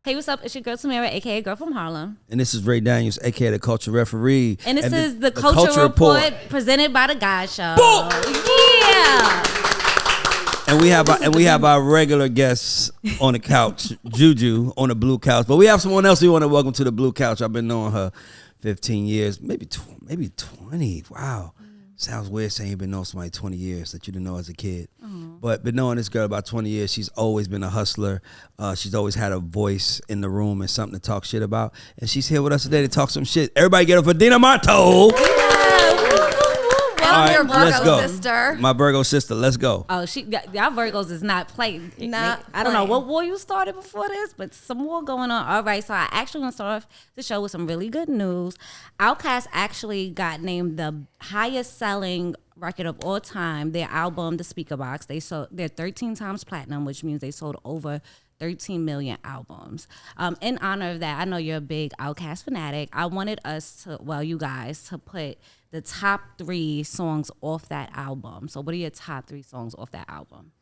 Hey, what's up? It's your girl Tamara, aka Girl from Harlem. And this is Ray Daniels, aka the Culture Referee. And this is the Culture Report presented by the Guy Show. Boom! Yeah. And we have our regular guests on the couch, Juju on the blue couch. But we have someone else we want to welcome to the blue couch. I've been knowing her 15 years, maybe 20. Wow. Sounds weird saying you've been knowing somebody 20 years that you didn't know as a kid. But been knowing this girl about 20 years. She's always been a hustler. She's always had a voice in the room and something to talk shit about. And she's here with us today to talk some shit. Everybody get up for Dina Marto. Well, your Virgo sister. My Virgo sister. Let's go. Oh, y'all Virgos is not playing. I don't know what war you started before this, but some war going on. All right, so I actually want to start off the show with some really good news. Outkast actually got named the highest selling record of all time. Their album, The Speaker Box, they're 13 times platinum, which means they sold over 13 million albums. In honor of that, I know you're a big Outkast fanatic. I wanted you guys to put the top 3 songs off that album. So what are your top 3 songs off that album?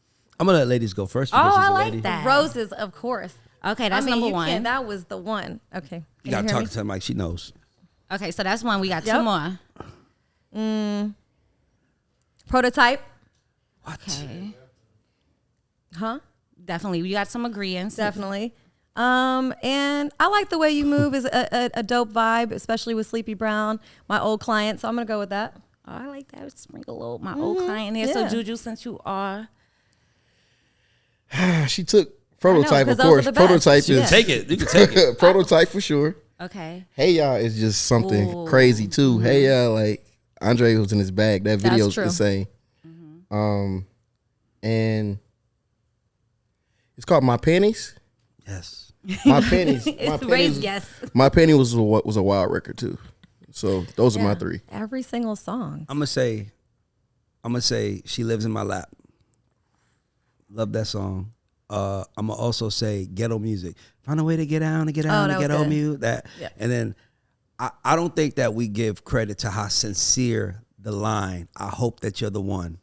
I'm going to let ladies go first. Oh, I like that. Roses, of course. Okay, that's number one. That was the one. Okay. You got to talk to her like she knows. Okay, so that's one. We got 2 more. Prototype. What? Okay. Huh? Definitely. We got some agreements. Definitely. And I like The Way You Move is a dope vibe, especially with Sleepy Brown, my old client. So I'm going to go with that. Oh, I like that. Sprinkle a little my old client here. Yeah. So Juju, since you are. She took Prototype, of those course. are the best. Prototype You is can take it. You can take it. Prototype for sure. Okay. Hey Y'all is just something Ooh. crazy too. Hey Y'all, like Andre was in his bag. That video is true. insane. And it's called My Panties. Yes. My Panties. Ray's guess. My Panties was a wild record too. So those are my 3. Every single song. I'm gonna say She Lives in My Lap. Love that song. I'm gonna also say Ghetto Music. Find a way to get down, that to was ghetto good. music. That. Yeah. And then I don't think that we give credit to how sincere the line, I hope that you're the one.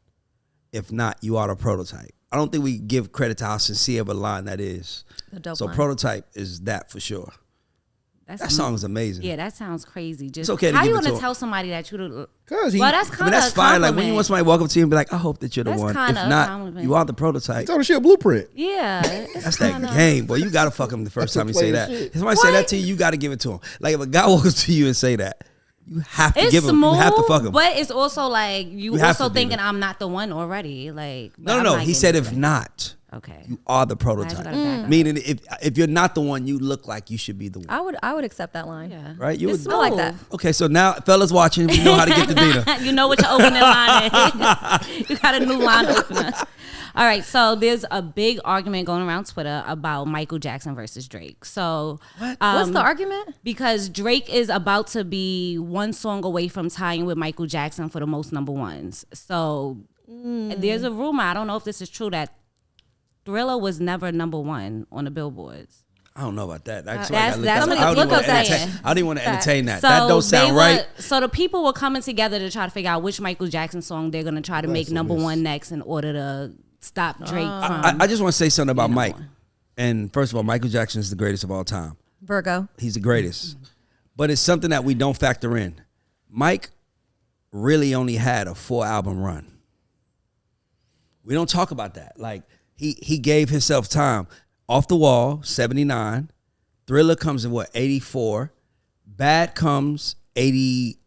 If not, you are the prototype. I don't think we give credit to how sincere of a line that is. A dope So line. Prototype is that for sure. That song is amazing. Yeah, that sounds crazy. Just It's okay to how give you it want to to him. tell somebody that you the Cause well, that's I kind mean, of that's fine. Like when you want somebody to walk up to you and be like, I hope that you're the That's one. If kinda a not, compliment. you are the prototype. told her she a blueprint. Yeah, it's That's that kinda, game, boy. You gotta fuck him the first time you say plain that. shit. If somebody say that to you, you gotta give it to him. Like if a guy walks to you and say that, you have to It's give him. smooth, You have to fuck him. but it's also like you have also to do thinking that. I'm not the one already. Like No. He said if not, okay, you are the I just gotta prototype. back up. Meaning if you're not the one, you look like you should be the one. I would accept that line. yeah, Right? You It's would. I like that. Okay, so now fellas watching, we know how to get to Dina. You know what your opening line is. You got a new line opener. All right, so there's a big argument going around Twitter about Michael Jackson versus Drake. So What's the argument? because Drake is about to be one song away from tying with Michael Jackson for the most number ones. So there's a rumor, I don't know if this is true, that Thriller was never number 1 on the billboards. I don't know about that. that's what I look up I saying. don't even want to entertain that. So That don't sound right. So the people were coming together to try to figure out which Michael Jackson song they're gonna try to make number 1 next in order to stop Drake from. I just want to say something about number Mike. 1. And first of all, Michael Jackson is the greatest of all time. Virgo. He's the greatest. But it's something that we don't factor in. Mike really only had a 4-album run. We don't talk about that. Like he gave himself time. Off the Wall, 79. Thriller comes in 84. Bad comes 88,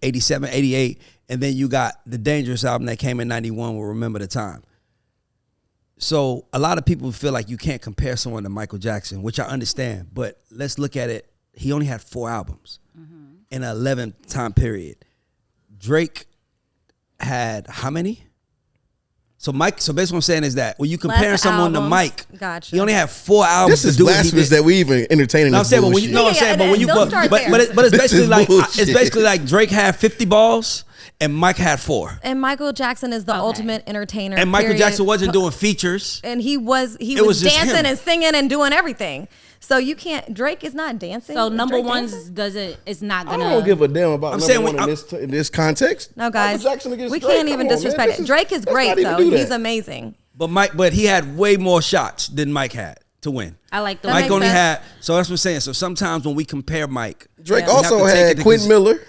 87, 88. And then you got the Dangerous album that came in 91 with Remember the Time. So a lot of people feel like you can't compare someone to Michael Jackson, which I understand. But let's look at it. He only had 4 albums in an 11 time period. Drake had how many? So basically what I'm saying is that when you compare Less someone albums. to Mike, Gotcha. he only had 4 albums. This is to do what he blasphemous did. that we even entertaining No, I'm this saying, but when bullshit. you know what I'm saying, but when you don't start there. but it's This basically is like bullshit. Drake had 50 balls and Mike had 4. And Michael Jackson is the ultimate entertainer. And Michael period. Jackson wasn't doing features. And he was was just dancing him. and singing and doing everything. So you can't. Drake is not dancing. So Is number Drake one's dancing? it's not I gonna. don't give a damn about I'm number saying one when in this context. No, guys. Michael Jackson against We Drake? can't even Come on, man. disrespect This it. Drake is let's great not even though. do that. He's amazing. But he had way more shots than Mike had to win. I like the Mike only had. So that's what I'm saying. So sometimes when we compare Mike, Drake also had Quentin Miller.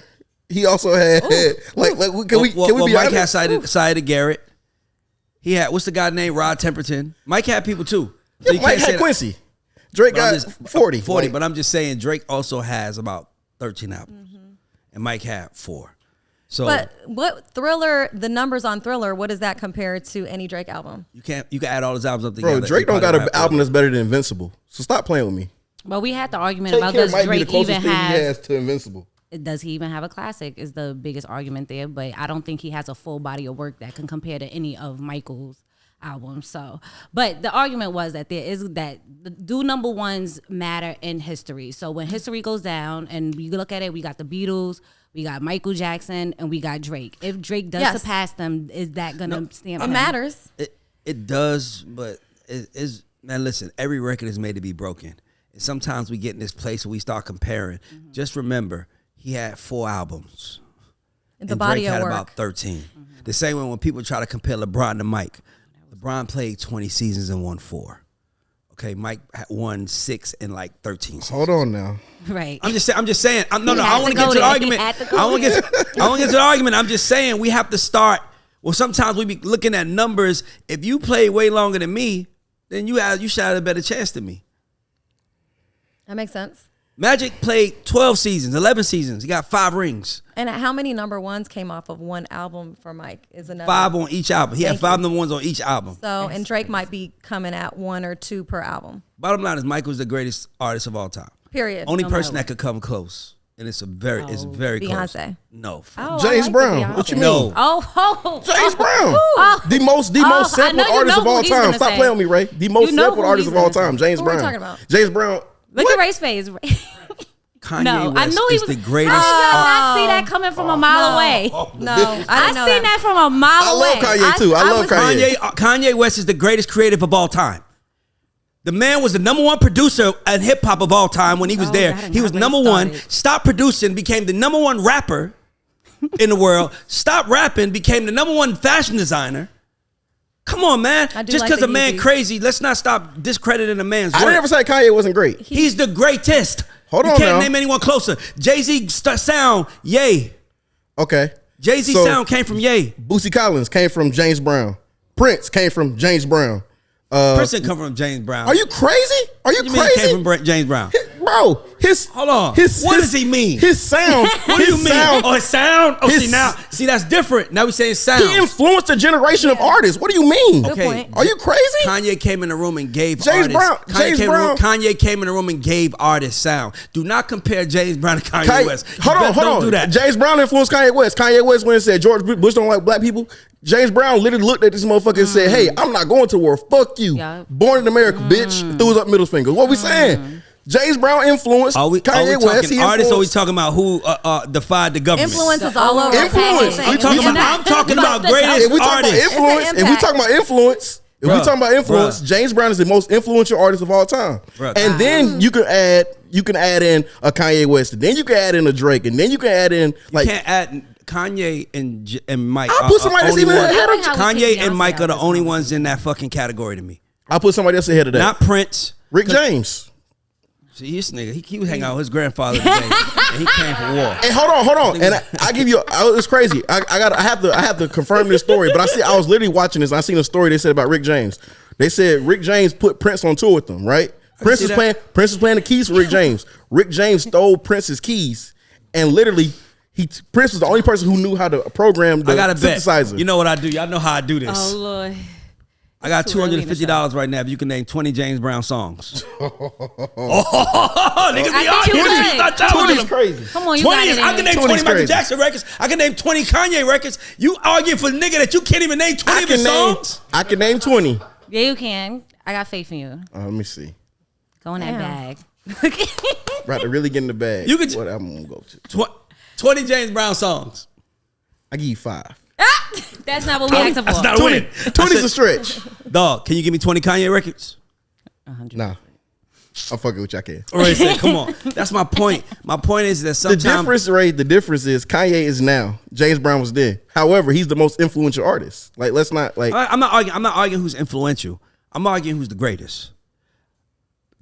He also had can we be Mike honest? had Side Garrett. He had what's the guy named Rod Temperton. Mike had people too. So Yeah, Mike had Quincy. Drake got 40. 40, but I'm just saying Drake also has about 13 albums. And Mike had 4. So But what Thriller, the numbers on Thriller, what does that compare to any Drake album? you can add all his albums up together. Bro, Drake don't got an album that's better than Invincible. So stop playing with me. But we had the argument Take about Care does might be the Drake closest even thing he have has to Invincible. does he even have a classic is the biggest argument there, but I don't think he has a full body of work that can compare to any of Michael's albums. So, but the argument was that do number ones matter in history. So when history goes down and we look at it, we got the Beatles, we got Michael Jackson, and we got Drake. If Drake does surpass them, is that gonna stand? It matters. It does, but it is. Man, listen, every record is made to be broken. And sometimes we get in this place where we start comparing. Just remember, he had 4 albums. The and body Drake of had work. about 13. The same way when people try to compare LeBron to Mike. LeBron played 20 seasons and won 4. Okay, Mike won 6 and like 13 seasons. Hold on now. Right. I'm just saying. I don't want to go get to the there. argument. I don't want to get to the argument. I'm just saying we have to start. Well, sometimes we be looking at numbers. If you play way longer than me, then you should have a better chance than me. That makes sense. Magic played 12 seasons, 11 seasons. He got 5 rings. And how many number ones came off of one album for Mike is another. 5 on each album. He had 5 number ones on each album. So, and Drake might be coming at 1 or 2 per album. Bottom line is Mike was the greatest artist of all time. Period. Only No person matter that could come close. And it's very close. Beyonce. No. Oh, James Brown. What you mean? No. James Brown. The most sampled artist of all time. Stop playing with me, Ray. The most sampled artist of all time. James Who are we Brown. talking about? James Brown. Look at Ray's face. Kanye No, West I knew he is was the greatest. I did not see that coming from a mile away. No, I seen that from a mile I away. love Kanye too. I love Kanye. Kanye West is the greatest creative of all time. The man was the number 1 producer in hip hop of all time when he was there. He was number 1. Stopped producing, became the number 1 rapper in the world. Stopped rapping, became the number 1 fashion designer. Come on, man. Just because a man crazy, let's not stop discrediting a man's work. I never say Kanye wasn't great. He's the greatest. Hold on You can't now. name anyone closer. Jay-Z sound, Ye. Okay. Jay-Z sound came from Ye. Boosie Collins came from James Brown. Prince came from James Brown. Prince didn't come from James Brown. Are you crazy? Are you What do you mean crazy? he came from James Brown? Bro, Hold on. What does he mean? His sound. What do you mean? Sound, His sound? Oh, his- see, that's different. Now we saying sound. he influenced a generation of artists. What do you mean? Good Okay. point. Are you crazy? Kanye came in the room and gave James artists. Brown- Kanye came in the room and gave artists sound. Do not compare James Brown to Kanye West. Hold on. Don't do that. James Brown influenced Kanye West. Kanye West went and said George Bush don't like black people. James Brown literally looked at this motherfucker and said, "Hey, I'm not going to war. Fuck you. Yeah. Born in America, bitch." Threw his up middle finger. What we saying? James Brown influenced Kanye West. Talking artists, or we talking about who defied the government? Influence is all over. Influence. I'm talking about greatest If we talk about artists. influence, if we talking about influence, Bruh. James Brown is the most influential artist of all time. Bruh. And then you can add in a Kanye West, then you can add in a Drake, and then you can add in like Can't add Kanye and Mike. I'll put somebody that's only even one- ahead of Kanye and Beyonce Mike are out the this only time. ones in that fucking category to me. I'll put somebody else ahead of that. Not Prince. Rick James. See, this nigga, he was hanging out with his grandfather today, and he came for war. And hold on. And I give you, it's crazy. I have to confirm this story, but I was literally watching this. I seen a story they said about Rick James. They said Rick James put Prince on tour with them, right? Prince was playing the keys for Rick James. Rick James stole Prince's keys, and literally, Prince was the only person who knew how to program the I got a bet. synthesizer. You know what I do? Y'all know how I do this. Oh Lord. I got too early in the $250 right now if you can name 20 James Brown songs. Niggas be I think you arguing. could. Not y'all 20 with is them. crazy. Come on, you 20 got is, it. I can name 20 20 is Michael crazy. Jackson records. I can name 20 Kanye records. You arguing for the nigga that you can't even name 20 of his songs? I can name 20. Yeah, you can. I got faith in you. Let me see. Go in that bag. Right to really get in the bag. You could- what album I'm gonna go to? 20 James Brown songs. I give you 5. That's not what we asked for. That's not a win. 20's a stretch. Dog, can you give me 20 Kanye records? Nah. I'm fucking with you, I can. Ray said, come on. That's my point. My point is that The sometimes difference is Kanye is now. James Brown was then. However, he's the most influential artist. Like, let's not like. I'm not arguing who's influential. I'm arguing who's the greatest.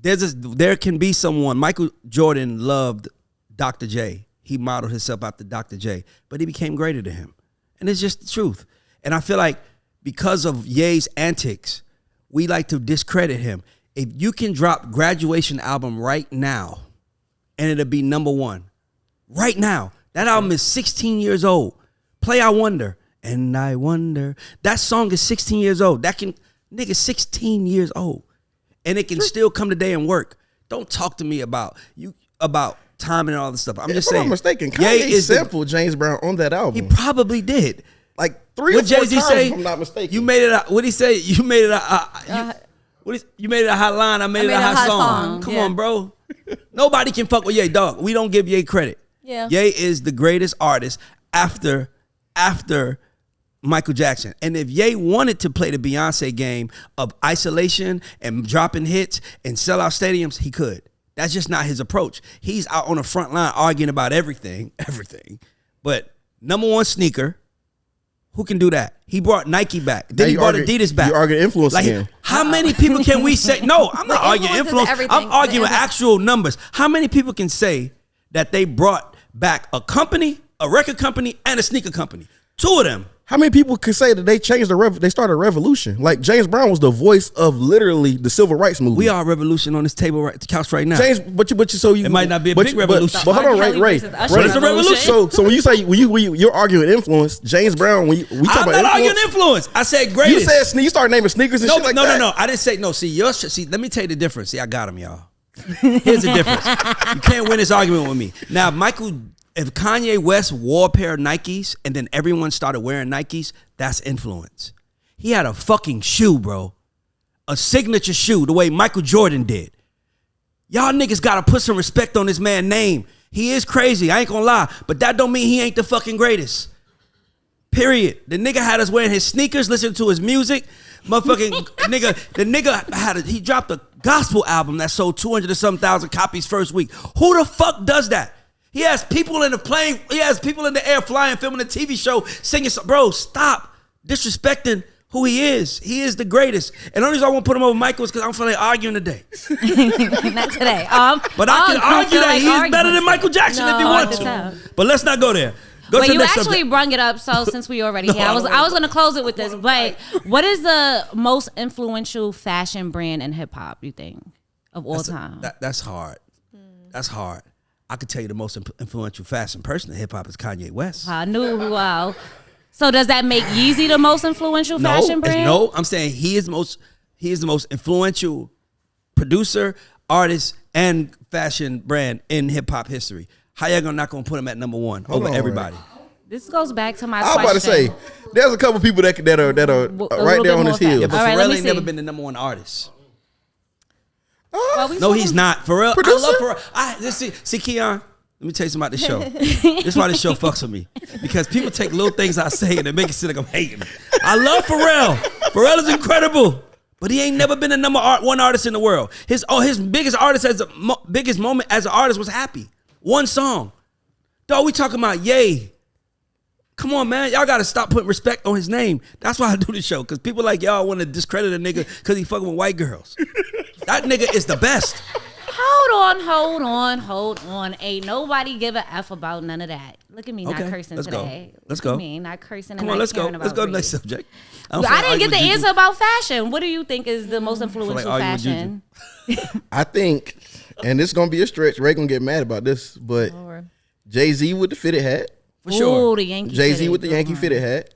there can be someone. Michael Jordan loved Dr. J. He modeled himself after Dr. J, but he became greater than him. And it's just the truth. And I feel like because of Ye's antics, we like to discredit him. If you can drop Graduation album right now, and it'll be number one. Right now. That album is 16 years old. Play I Wonder. And I wonder. That song is 16 years old. Nigga, 16 years old. And it can still come today and work. Don't talk to me about timing and all this stuff. I'm just saying. If I'm not mistaken, Kanye sampled James Brown on that album. He probably did. Like 3 or 4 times, if I'm not mistaken. You made it. What did he say? You made it. You made it a hot line. I made it a hot song. Come on, bro. Nobody can fuck with Ye, dog. We don't give Ye credit. Yeah. Ye is the greatest artist after Michael Jackson. And if Ye wanted to play the Beyonce game of isolation and dropping hits and sell out stadiums, he could. That's just not his approach. He's out on the front line arguing about everything. But number one sneaker, who can do that? He brought Nike back. Then he brought Adidas back. You arguing influence again. How many people can we say? No, I'm not arguing influence. I'm arguing actual numbers. How many people can say that they brought back a company, a record company, and a sneaker company? 2 of them. How many people can say that they changed they started a revolution? Like James Brown was the voice of literally the civil rights movement. We are a revolution on this table, the couch right now. James, but it might not be a big revolution. But hold on, Ray. But it's a revolution. So when you say you're arguing influence, James Brown, we talk about I'm not arguing influence. I said greatest. You started naming sneakers and shit like that. No. I didn't say no. See, let me tell you the difference. See, I got him, y'all. Here's the difference. You can't win this argument with me. Now, if Kanye West wore a pair of Nikes and then everyone started wearing Nikes, that's influence. He had a fucking shoe, bro. A signature shoe, the way Michael Jordan did. Y'all niggas gotta put some respect on this man's name. He is crazy, I ain't gonna lie, but that don't mean he ain't the fucking greatest. Period. The nigga had us wearing his sneakers, listening to his music. Motherfucking he dropped a gospel album that sold 200 or some thousand copies first week. Who the fuck does that? He has people in the plane. He has people in the air flying, filming a TV show, singing. Bro, stop disrespecting who he is. He is the greatest. And the only reason I won't put him over Michael is because I don't feel like arguing today. Not today. But I can argue that he is better than Michael Jackson if you want to. But let's not go there. But you actually brung it up, so since we already here, I was going to close it with this. But what is the most influential fashion brand in hip hop, you think, of all time? That's hard. That's hard. I could tell you the most influential fashion person in hip hop is Kanye West. I knew. Wow. So does that make Yeezy the most influential fashion brand? No, I'm saying he is the most influential producer, artist, and fashion brand in hip hop history. How y'all not gonna put him at number one over everybody? This goes back to my question. I was about to say, there's a couple people that are right there on his heels. Yeah, but Pharrell ain't never been the number one artist. Well, no, he's not. Pharrell, producer? I love Pharrell. See, Keon, let me tell you something about this show. This is why this show fucks with me. Because people take little things I say and they make it seem like I'm hating. I love Pharrell. Pharrell is incredible. But he ain't never been the number one artist in the world. His biggest biggest moment as an artist was Happy. One song. Dog, we talking about Ye. Come on, man. Y'all got to stop putting respect on his name. That's why I do this show. Because people like y'all want to discredit a nigga because he fucking with white girls. That nigga is the best. Hold on. Ain't nobody give a F about none of that. Look at me not cursing today. Let's go. Look at me not cursing. Come on, let's go. Let's go to the next subject. I didn't get the answer about fashion. What do you think is the most influential fashion? I think, and this is going to be a stretch. Ray going to get mad about this, but Jay-Z with the fitted hat. For sure. Ooh, the Yankee Jay-Z with the Yankee fitted hat.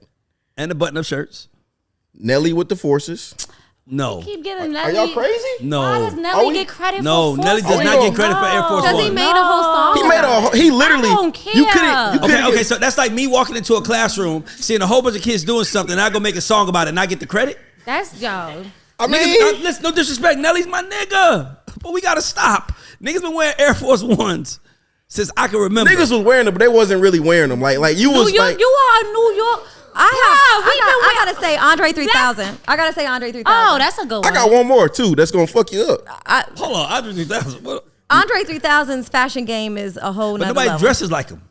And the button-up shirts. Nelly with the Forces. No. Keep getting Nelly. Are y'all crazy? No. Why does Nelly get credit for Forces? No, Nelly does not get credit for Air Force One. Because he made a whole song. He literally. I don't care. Okay, so that's like me walking into a classroom, seeing a whole bunch of kids doing something, and I go make a song about it, and I get the credit? That's y'all. I mean, listen, no disrespect. Nelly's my nigga. But we got to stop. Niggas been wearing Air Force Ones since I can remember. Niggas was wearing them, but they wasn't really wearing them. Like you was like. You are New York. I gotta say Andre 3000. I gotta say Andre 3000. Oh, that's a good one. I got one more too. That's gonna fuck you up. Hold on, Andre 3000. Andre 3000's fashion game is a whole nother But nobody level. dresses like him.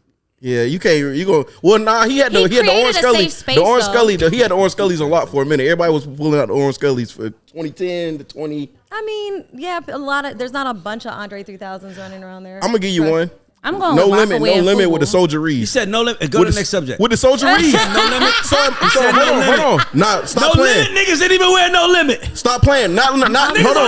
Yeah, you can't. You go. Well, nah. He had the orange Scully. The orange Scully. He had the orange Scullys on lock for a minute. Everybody was pulling out the orange Scullys for 2010 to 20. I mean, yeah, there's not a bunch of Andre 3000s running around there. I'm gonna give you one. I'm going no with limit. No limit with the Soldier Reed. You said no limit. Go to the next subject. With the Soldier Reed. No limit. So hold on. Nah, stop playing. No limit. Niggas didn't even wear no limit. Stop playing. Not hold on.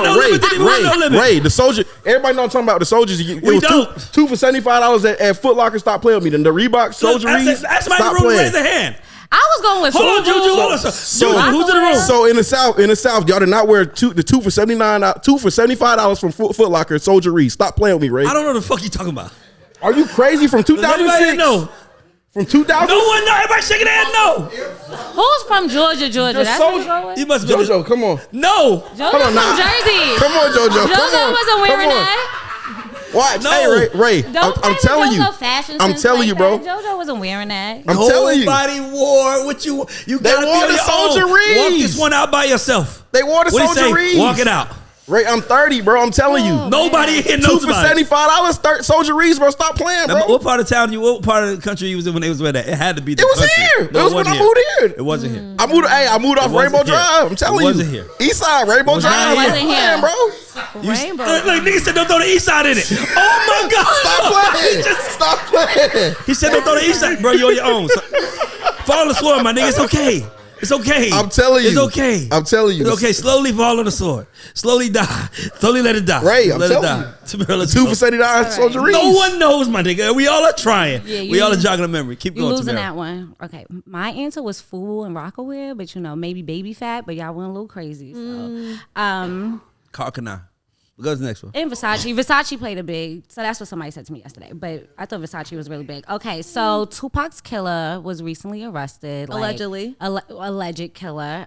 No limit, didn't even wear no limit. Ray, the Soldier. Everybody know I'm talking about the Soldiers. It was two for $75 at Foot Locker. Stop playing with me. The Reebok Soldier Reed. That's my room. Raise a hand. I was going with Hold on, Juju. Hold on. Juju, who's in the room? So in the South, y'all did not wear two for $75 from Foot Locker Soldier Reed. Stop playing with me, Ray. I don't know the fuck you talking about. Are you crazy? From 2006? No. From 2000? No one know. Everybody shaking their head no. Who's from Georgia? That's what you go with? You must be JoJo, come on. No. JoJo from Jersey. Come on, JoJo. JoJo wasn't wearing that. Watch. No. Hey, Ray. I'm telling you. I'm telling you, bro. JoJo wasn't wearing that. I'm telling you. Nobody wore what you gotta be wore the Soldier Reeds. Walk this one out by yourself. They wore the Soldier Reeds. Walk it out. Ray, I'm 30, bro. I'm telling you. Nobody here knows $2 for $75. Soldier Reeds, bro. Stop playing, bro. What part of town what part of the country you was in when they was wearing that? It had to be the country. Here. It was when I moved here. It wasn't here. I moved off Rainbow Drive. I'm telling you. It wasn't here. East Side, Rainbow Drive. It wasn't here, bro. Rainbow. Like nigga said, don't throw the East Side in it. Oh my God! Stop playing. Stop playing. He said, don't throw the East Side, bro. You're on your own. So, fall on the sword, my nigga. It's okay. It's okay. I'm telling you. It's okay. I'm telling you. It's okay. Slowly fall on the sword. Slowly die. Slowly let it die. Ray, I'm telling you. 2 for $79 Soldier Reeds. No one knows, my nigga. We all are trying. Yeah, we all are jogging a memory. Keep going. You losing that one. Okay. My answer was Fubu and Rockaware, but maybe Baby Fat, but y'all went a little crazy. So, Carcana. What goes the next one? And Versace. Versace played a big, so that's what somebody said to me yesterday. But I thought Versace was really big. Okay, so Tupac's killer was recently arrested. Allegedly. Alleged killer.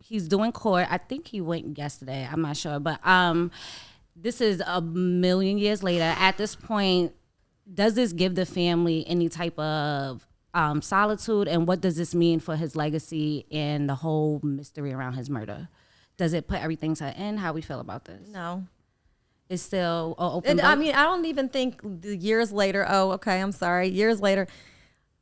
He's doing court. I think he went yesterday. I'm not sure. But this is a million years later. At this point, does this give the family any type of solitude? And what does this mean for his legacy and the whole mystery around his murder? Does it put everything to an end? How we feel about this? No. It's still open. I mean, I don't even think years later, years later,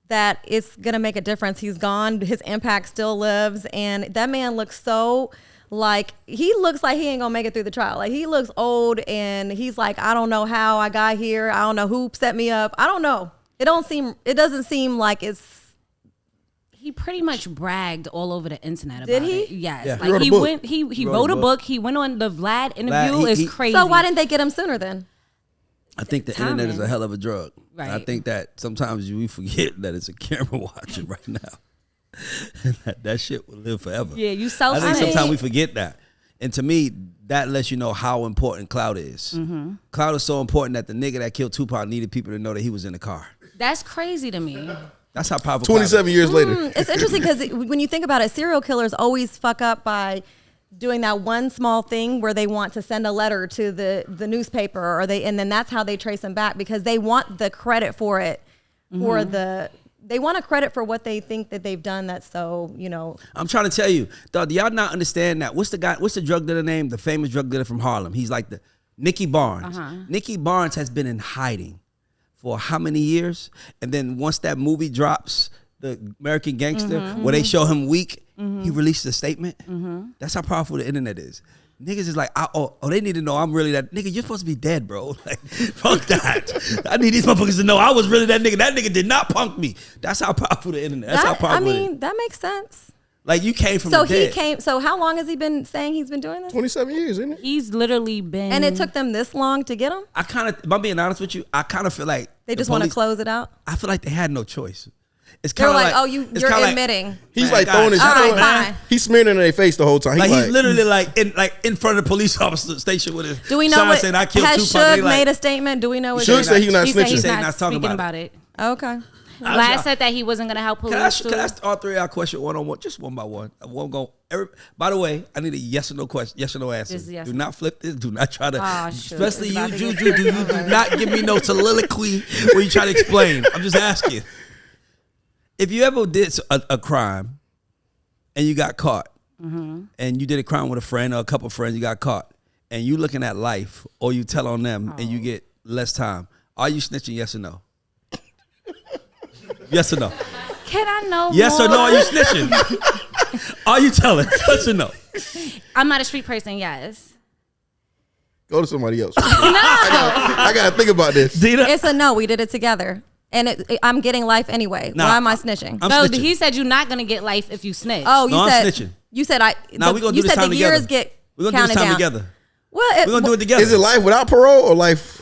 that it's going to make a difference. He's gone. His impact still lives. And that man looks so he looks like he ain't going to make it through the trial. Like, he looks old and he's like, I don't know how I got here. I don't know who set me up. I don't know. It doesn't seem like it's. He pretty much bragged all over the internet about Did he? it. Yes. Yeah. Like he wrote a book. He went on the Vlad interview. It's crazy. So why didn't they get him sooner then? I think the internet is a hell of a drug. Right. I think that sometimes we forget that it's a camera watching right now. And that shit will live forever. Yeah, you I think sometimes we forget that. And to me, that lets you know how important clout is. Mm-hmm. Clout is so important that the nigga that killed Tupac needed people to know that he was in the car. That's crazy to me. That's how powerful. 27 years later. It's interesting because when you think about it, serial killers always fuck up by doing that one small thing where they want to send a letter to the newspaper, and then that's how they trace them back, because they want the credit for it, they want a credit for what they think that they've done. That's so, I'm trying to tell you, dog, do y'all not understand that? What's the drug dealer name? The famous drug dealer from Harlem. He's like the Nicky Barnes. Nicky Barnes has been in hiding for how many years? And then once that movie drops, the American Gangster, where they show him weak, he released a statement. That's how powerful the internet is. Niggas is like, they need to know I'm really that nigga. You're supposed to be dead, bro. Like, fuck that. I need these motherfuckers to know I was really that nigga. That nigga did not punk me. That's how powerful the internet. That's how powerful. That makes sense. Like, you came from the dead. So how long has he been saying he's been doing this? 27 years, isn't it? He's literally been. And it took them this long to get him? If I'm being honest with you, I kind of feel like they just want to close it out? I feel like they had no choice. It's They're kind of like, you're admitting. He's like throwing his fine. He's smearing it in their face the whole time. He's literally in front of the police officer station with his Do we know what saying, I killed has Tupac. Suge made a statement? Do we know what Suge said he's not snitching. He's not not talking speaking about about it. Okay. Vlad said that he wasn't going to help police. Can I ask all three of y'all question one on one, just one by one? I won't go. By the way, I need a yes or no question, yes or no answer. Yes. Do not flip this. Do not try to. Especially you, Juju. Do not give me no soliloquy where you try to explain. I'm just asking. If you ever did a crime and you got caught, and you did a crime with a friend or a couple of friends, you got caught, and you looking at life, or you tell on them and you get less time, are you snitching? Yes or no? Yes or no? Can I know Yes more? or no? Are you snitching? Are you telling? Yes or no? I'm not a street person, yes. Go to somebody else. No. I gotta think about this. Dina? It's a no. We did it together. And I'm getting life anyway. Nah, Why am I snitching? I'm No, snitching. he said you're not gonna get life if you snitch. Oh, you No, I'm said snitching. You said I. Nah, we gonna do you this said time the together. years get We're gonna do this counted time down. together. Well, We're gonna do it together. Is it life without parole or life?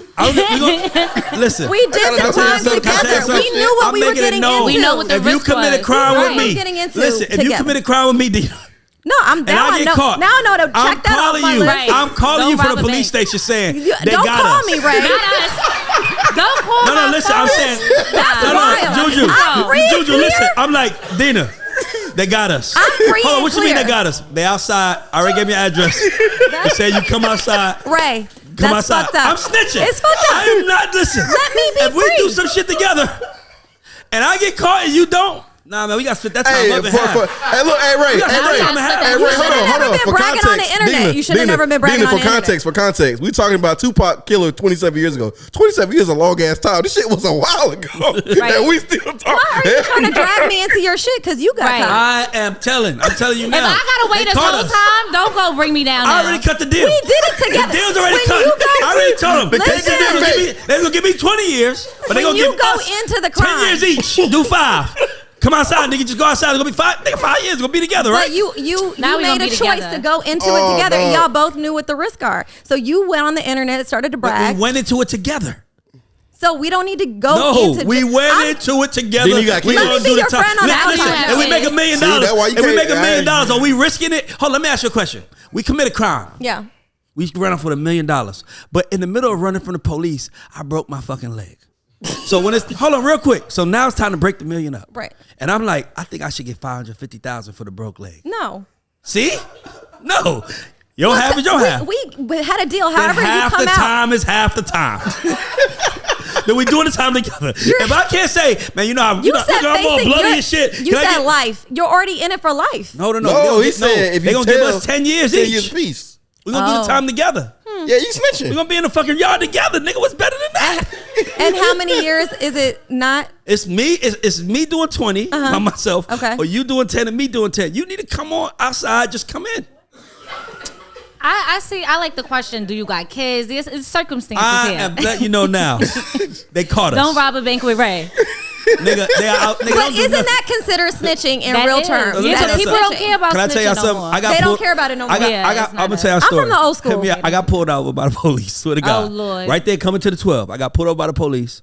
Listen. we did gotta the know time something. Can I tell you together. We something? knew what I'm we were making it getting known. into. We know what the If you risk commit a was. crime Right. with me, I'm getting into listen. If you together. commit a crime with me, Dina, No, I'm and down. I get No, caught, now I know to I'm check that off calling my you. list. Right. I'm calling Don't you from rob the a police bank. station saying they Don't got call us. me, Ray. Not us. Don't call No, my listen. I'm phone. saying. That's No, wild. Juju. I'm free and Juju, clear. listen. I'm like, Dina, they got us. I'm free Hold on, and what you mean clear. they got us? They outside. I already gave me your address. They said you come outside. Ray, Come that's outside. fucked up. I'm snitching. It's fucked up. I am not, listen. Let me be If we free. do some shit together and I get caught and you don't, nah, man, we got to split that time Hey, up in half. hey, look, hey, Ray, got hey, some Ray, time to have. hey, You Ray, should've hold never on. been For bragging on the context, internet. You should've never been bragging on the for context, we talking about Tupac killer 27 years ago. 27 years is a long ass time. This shit was a while ago, Right. and we still talking. Why are you trying to drag me into your shit? Because you got Right. caught. I'm telling you now. If I gotta wait They this caught whole us. time, don't go bring me down. I now. already cut the deal. We did it together. The deal's already When cut. you go- I already told them. Listen. They're going to give me 20 years, but they're When going to you give go us into the 10 crime. years each. Do 5. Come outside, nigga. Just go outside. It's going to be 5. Nigga, 5 years. We're going to be together, right? But you Now we made gonna a be choice together. to go into Oh, it together, and no. y'all both knew what the risks are. So you went on the internet, started to But brag. we went into it together. So we don't need to go No, into. we went I'm- into it together. Then you got We killed. gonna Let me do be the your time. friend on the Listen, outside. if we make $1 million, See, that's why you if we can't- make $1 million, are we risking it? Hold on, let me ask you a question. We commit a crime. Yeah. We run off with $1 million. But in the middle of running from the police, I broke my fucking leg. So when it's, hold on real quick. So now it's time to break the million up. Right. And I'm like, I think I should get $550,000 for the broke leg. No. See? No. Your half is your half. We had a deal. Then However, you half come the out. time is half the time. Then we doing the time together. If I can't say, man, you know, I'm all bloody and shit. You Can I said get- life. You're already in it for life. No. No, he said if they you gonna give tell, us 10 years 10 each. years apiece. We're gonna do the time together. Yeah, you snitching. We're gonna be in the fucking yard together, nigga. What's better than that? And how many years is it not? It's me doing 20 by myself. Okay. Or you doing 10 and me doing 10. You need to come on outside, just come in. I see. I like the question. Do you got kids? It's circumstances I here. am letting you know now. They caught us. Don't rob a bank with Ray. Nigga, they are out. Nigga, But don't do isn't nothing. that considered snitching in That real is. terms? Yeah, That but is people snitching. don't care about Can I tell y'all snitching no something? more. I got They don't pulled- care about it no I more. got, Yeah, I got, it's I'm not gonna tell y'all a I'm story. from the old school, Hear me out. baby. I got pulled over by the police. Swear to God. Oh, Lord. Right there, coming to the 12. I got pulled over by the police,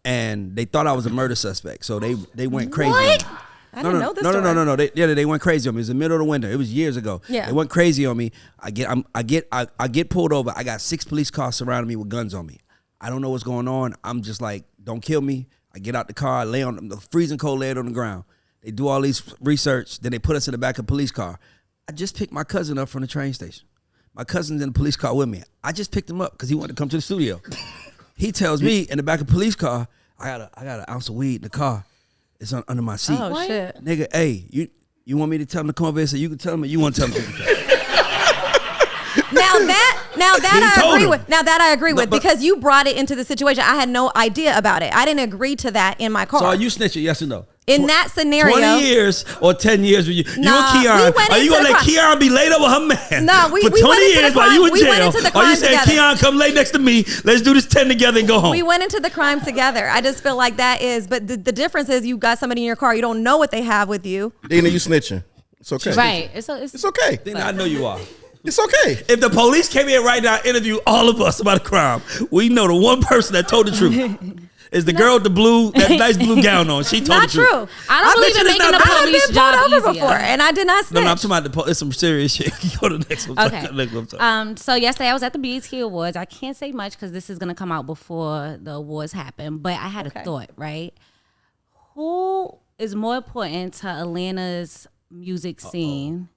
and they thought I was a murder suspect. So they went crazy. on me. What? I didn't know this story. No. They went crazy on me. It was the middle of the winter. It was years ago. Yeah. They went crazy on me. I get pulled over. I got 6 police cars surrounding me with guns on me. I don't know what's going on. I'm just like, don't kill me. I get out the car, lay on the freezing cold, lay it on the ground. They do all these research. Then they put us in the back of a police car. I just picked my cousin up from the train station. My cousin's in the police car with me. I just picked him up because he wanted to come to the studio. He tells me in the back of the police car, I got an ounce of weed in the car. It's under my seat. Oh shit! Nigga, hey, you want me to tell him to come over here so you can tell him, or you want to tell him? Now that He I told agree him. with. Now that I agree with but- because you brought it into the situation. I had no idea about it. I didn't agree to that in my car. So are you snitching? Yes or no? In that scenario, 20 years or 10 years with you. Nah, You we and went Keon. Are you into gonna the let crime. Keon be laid up with her man? Nah, we For went 20 into the years while crime. you in We went jail. into the Or you crime saying, together. Keon, come lay next to me. Let's do this 10 together and go home. we went into the crime together. I just feel like that is, but the difference is you got somebody in your car. You don't know what they have with you. Dina, you snitching. It's okay. Right. It's okay. Then I know you are. It's okay. If the police came here right now and interview all of us about a crime, we know the one person that told the truth is the girl with the blue, that nice blue gown on. She told Not the truth. true. I don't believe bet in you it's making not- the I I've police been job pulled over easier. before, and I did not snitch. No, I'm talking about it's some serious shit. Go to the next one. Okay. Next one, I'm sorry. So yesterday I was at the BET Awards. I can't say much because this is gonna come out before the awards happen. But I had a thought. Right? Who is more important to Atlanta's music scene,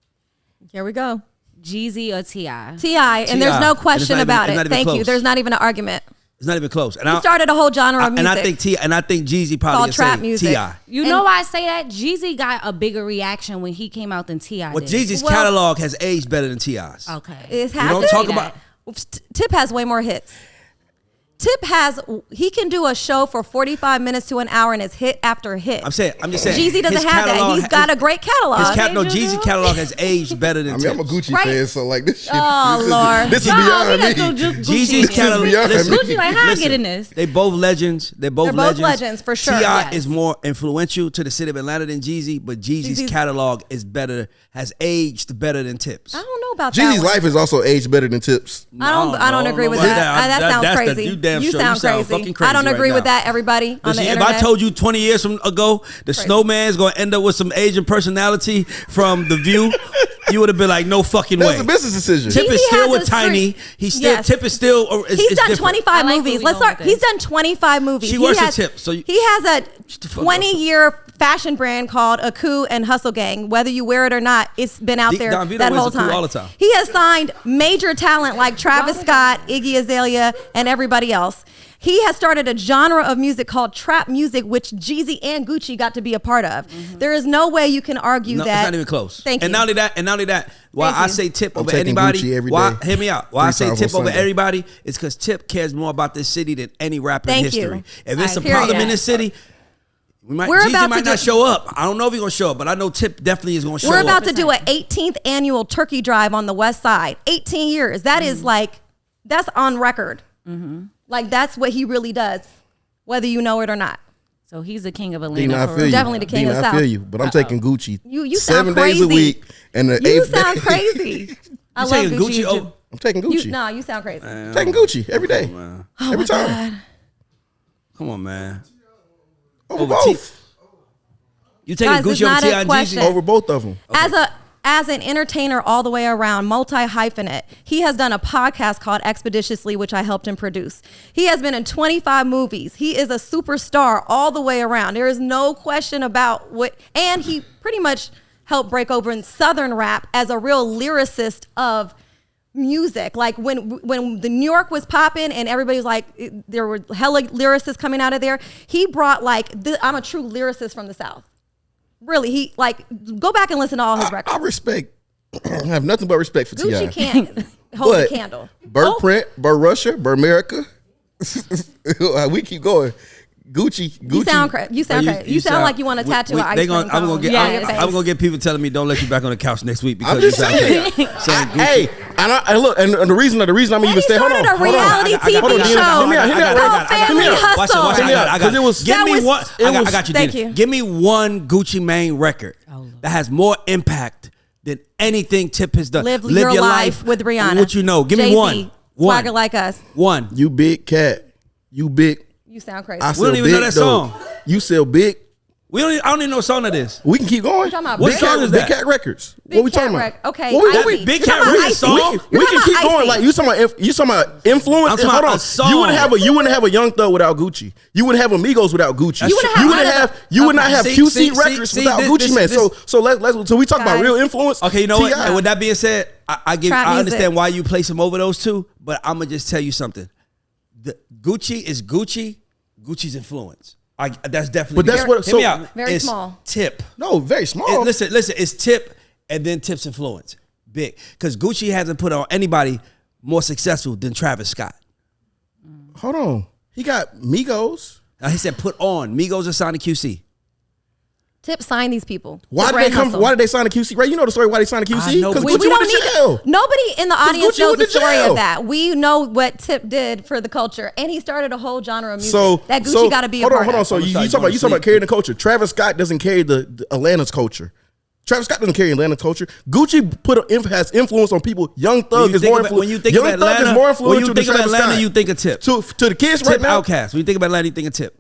Here we go. Jeezy or T.I.? T.I. and there's T.I. no And it's question not even- about it's not it. even Thank you. close. There's not even an argument. It's not even close. And He started a whole genre of music. and I think Jeezy probably Called is trap saying music. T.I. You know why I say that? Jeezy got a bigger reaction when he came out than T.I. Well, did. Jeezy's Well- catalog has aged better than T.I.'s. Okay. It You has don't to. talk see about. Tip has way more hits. he can do a show for 45 minutes to an hour and it's hit after hit. I'm just saying. Jeezy doesn't have that. He's got a great catalog. Jeezy catalog has aged better than Tips. I'm a Gucci fan, so like this shit. Oh, Lord. This is beyond me. Jeezy's catalog. Gucci, like, how I get in this? They both legends. They're both legends, for sure. T.I. is more influential to the city of Atlanta than Jeezy, but Jeezy's catalog is better, has aged better than Tips. I don't know about that. Jeezy's life has also aged better than Tips. I don't agree with that. That sounds crazy. You sound crazy. I don't agree with that, everybody on the internet. If I told you 20 years ago the Snowman's going to end up with some Asian personality from The View, you would have been like, no fucking way. That's a business decision. Tip is still with Tiny. Tip is still. He's done 25 movies. Let's start. He's done 25 movies. She works with Tip. So he has a 20-year fashion brand called Aku and Hustle Gang. Whether you wear it or not, it's been out there that whole time. All the time. He has signed major talent like Travis Scott, Iggy Azalea, and everybody else. He has started a genre of music called trap music, which Jeezy and Gucci got to be a part of. There is no way you can argue that. It's not even close. Thank you. And not only that, why I say Tip over anybody, hear me out. Why I say Tip over everybody is because Tip cares more about this city than any rapper in history. If it's a problem in this city, Jeezy might not show up. I don't know if he's going to show up, but I know Tip definitely is going to show up. We're about to do an 18th annual turkey drive on the West Side. 18 years. That is like, that's on record. Like, that's what he really does, whether you know it or not. So he's the king of Atlanta. Definitely the king of the South. I feel you, but I'm taking Gucci. You 7 days a week, and the 8th day. You sound crazy. I love Gucci. I'm taking Gucci. You sound crazy. I'm taking Gucci every day, every time. God. Come on, man. Over both. You taking Gucci over T.I. and Jeezy? Over both of them. Okay. As an entertainer all the way around, multi-hyphenate, he has done a podcast called Expeditiously, which I helped him produce. He has been in 25 movies. He is a superstar all the way around. There is no question about and he pretty much helped break over in Southern rap as a real lyricist of music. Like when the New York was popping and everybody was like, there were hella lyricists coming out of there. He brought I'm a true lyricist from the South. Really, he go back and listen to all his records. I have nothing but respect for T.I. Gucci can't hold a candle. Burr Print, Burr Russia, Burr America. We keep going. Gucci. You sound crazy. You sound like you want to tattoo an ice cream cone. I'm gonna get people telling me don't let you back on the couch next week because I'm just saying. Hey, and the reason I'm even staying. Hold on. A reality TV show. Family Hustle. I got you. Thank you. Give me one Gucci Mane record that has more impact than anything Tip has done. Live your life with Rihanna. What you know? Give me one. Swagger Like Us. One. You big cat. You big. You sound crazy. We don't even know that song. You sell big. I don't even know a song of this. We can keep going. What song is that? Big Cat Records. What we talking about? Okay. Big Cat Records song. We can keep going. Like you talking about influence. Hold on. You wouldn't have a Young Thug without Gucci. You wouldn't have Amigos without Gucci. You would not have QC Records without Gucci Mane. So we talk about real influence. Okay, you know what? And with that being said, I understand why you place him over those two, but I'm gonna just tell you something. Gucci is Gucci. Gucci's influence. That's definitely. But that's what. Hear me out. Very it's small. Tip. No, very small. Listen. It's Tip and then Tip's influence. Big. Because Gucci hasn't put on anybody more successful than Travis Scott. Hold on. He got Migos. He said put on. Migos are signed to QC. Tip signed these people. Why did they sign a QC? Right? You know the story why they signed a QC? Because we don't need nobody in the audience knows the story of that. We know what Tip did for the culture, and he started a whole genre of music that Gucci got to be a part of. Hold on. So you talking about carrying the culture. Travis Scott doesn't carry the Atlanta's culture. Travis Scott doesn't carry Atlanta's culture. Gucci has influence on people. Young Thug is more influential. When you think of Atlanta, you think of Tip. To the kids right now, Outkast. When you think of Atlanta, you think of Tip.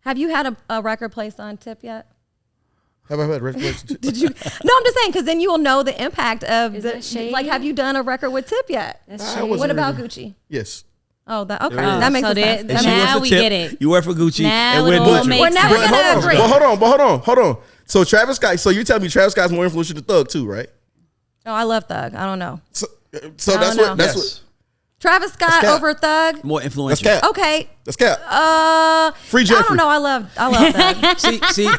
Have you had a record placed on Tip yet? Have I had records? Did you? No, I'm just saying because then you will know the impact of have you done a record with Tip yet? What about Gucci? Yes. Oh, okay. That makes sense. Now we get it. You work for Gucci, and we're Gucci. We're never gonna agree. But hold on. So Travis Scott. So you're telling me Travis Scott's more influential than Thug too, right? Oh, I love Thug. I don't know. So that's what. Travis Scott over Thug. More influential. That's cap. Okay. That's cap. Free Jeffrey. I don't know. I love Thug.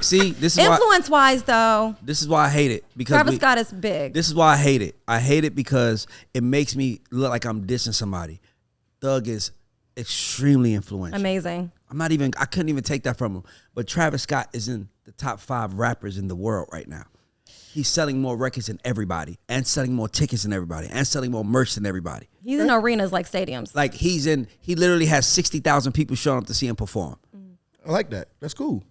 see. This is influence wise though. This is why I hate it because Travis Scott is big. This is why I hate it. I hate it because it makes me look like I'm dissing somebody. Thug is extremely influential. Amazing. I couldn't even take that from him. But Travis Scott is in the top 5 rappers in the world right now. He's selling more records than everybody, and selling more tickets than everybody, and selling more merch than everybody. He's in arenas like stadiums. Like he literally has 60,000 people showing up to see him perform. I like that. That's cool.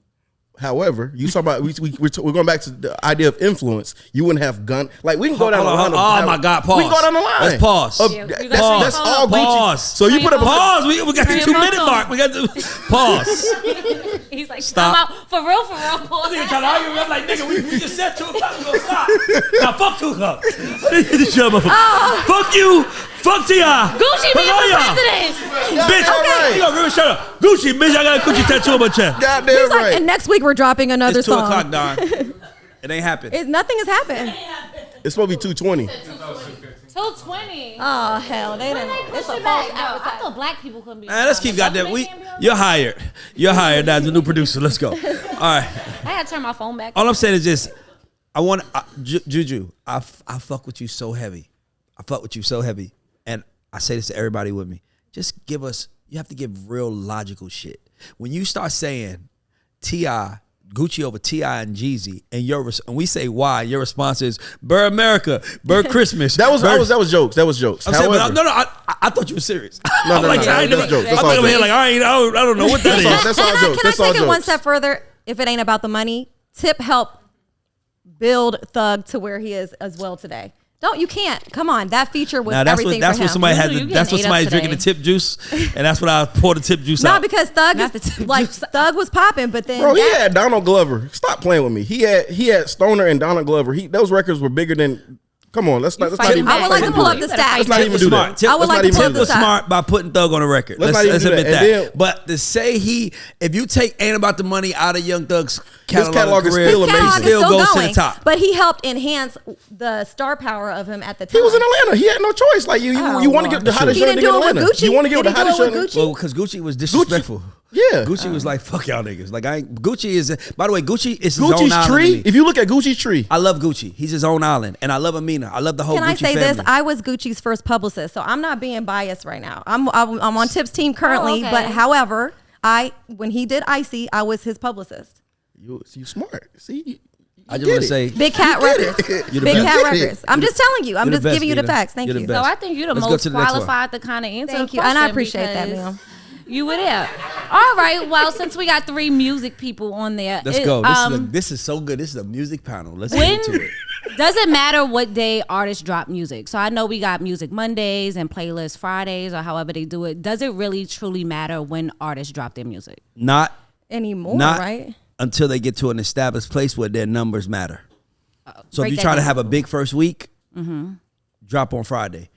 However, you talk about we're going back to the idea of influence. You wouldn't have gun like we can go down the line. Oh my God! Pause. We can go down the line. Let's pause. That's all Gucci. Pause. So you put a pause. We got the 2-minute mark. We got the pause. He's like, stop. For real. Pause. Nigga trying to argue with me. I'm like, nigga, we just said 2 o'clock. We gonna stop. Now fuck 2 o'clock. Fuck you. Fuck T.I. Gucci being the president. Bitch, okay. You gonna really shut up. Gucci, bitch, I got a Gucci tattoo on my chest. Goddamn He's like, right. and next week we're dropping another It's 2 song. o'clock, Don. It ain't happened. Nothing has happened. It's supposed to be 2:20. 2:20. Oh hell, they didn't. It's a false I thought black people couldn't be. Let's keep goddamn. You're hired. You're hired. That's the new producer. Let's go. All right. I had to turn my phone back. All I'm saying is this. Juju, I fuck with you so heavy. I fuck with you so heavy. And I say this to everybody with me. Just give us, you have to give real logical shit. When you start saying T.I., Gucci over T.I. and Jeezy, and we say why, your response is Burr America, Burr Christmas. That was jokes. That was jokes. I'm However, saying, I thought you were serious. No, that's jokes. That's I'm all over here jokes. like, I don't know what that is. That's all jokes. Can I That's all take it jokes. one step further? If it ain't about the money, Tip helped build Thug to where he is as well today. You can't. Come on, that feature was everything for him. What somebody had. That's what somebody's drinking the tip juice, and that's what I poured the tip juice out. No, because Thug was popping, but then Bro, he had Donald Glover. Stop playing with me. He had Stoner and Donald Glover. Those records were bigger than. Come on, let's not even. I would like to pull up the stats. Let's not even do that. I would like to pull up the was stats. smart by putting Thug on the record. Let's not even do admit that. that. But to say if you take Ain't About the Money out of Young Thug's catalog is career, still amazing. he still goes to the top. But he helped enhance the star power of him at the time. He was in Atlanta. He had no choice. Like you want to get the hottest He shit didn't in do it with Atlanta. Gucci. You want to get Did the he do hottest it with shit. Gucci? Well, because Gucci was disrespectful. Yeah. Gucci was like, fuck y'all niggas. Like Gucci is. By the way, Gucci is his own Gucci's island tree. to me. If you look at Gucci's tree, I love Gucci. He's his own island, and I love Amina. I love the whole Can Gucci I say family. this? I was Gucci's first publicist, so I'm not being biased right now. I'm on Tip's team currently, okay. but however, when he did Icy, I was his publicist. you smart. See, I just want to say, Big Cat Records. You're the Big best. Cat Records. I'm just telling you. I'm You're just the best, giving you the Nina. facts. Thank You're the you. best. So I think you're the Let's go most to the next one. qualified to kind of answer Thank the you, and I question appreciate that, because ma'am. You were there. All right. Well, since we got 3 music people on there, let's go. This is so good. This is a music panel. Let's get into it. Does it matter what day artists drop music? So I know we got Music Mondays and Playlist Fridays or however they do it. Does it really truly matter when artists drop their music? Not Anymore, not right? until they get to an established place where their numbers matter. So if break you that try to down. have a big first week, drop on Friday.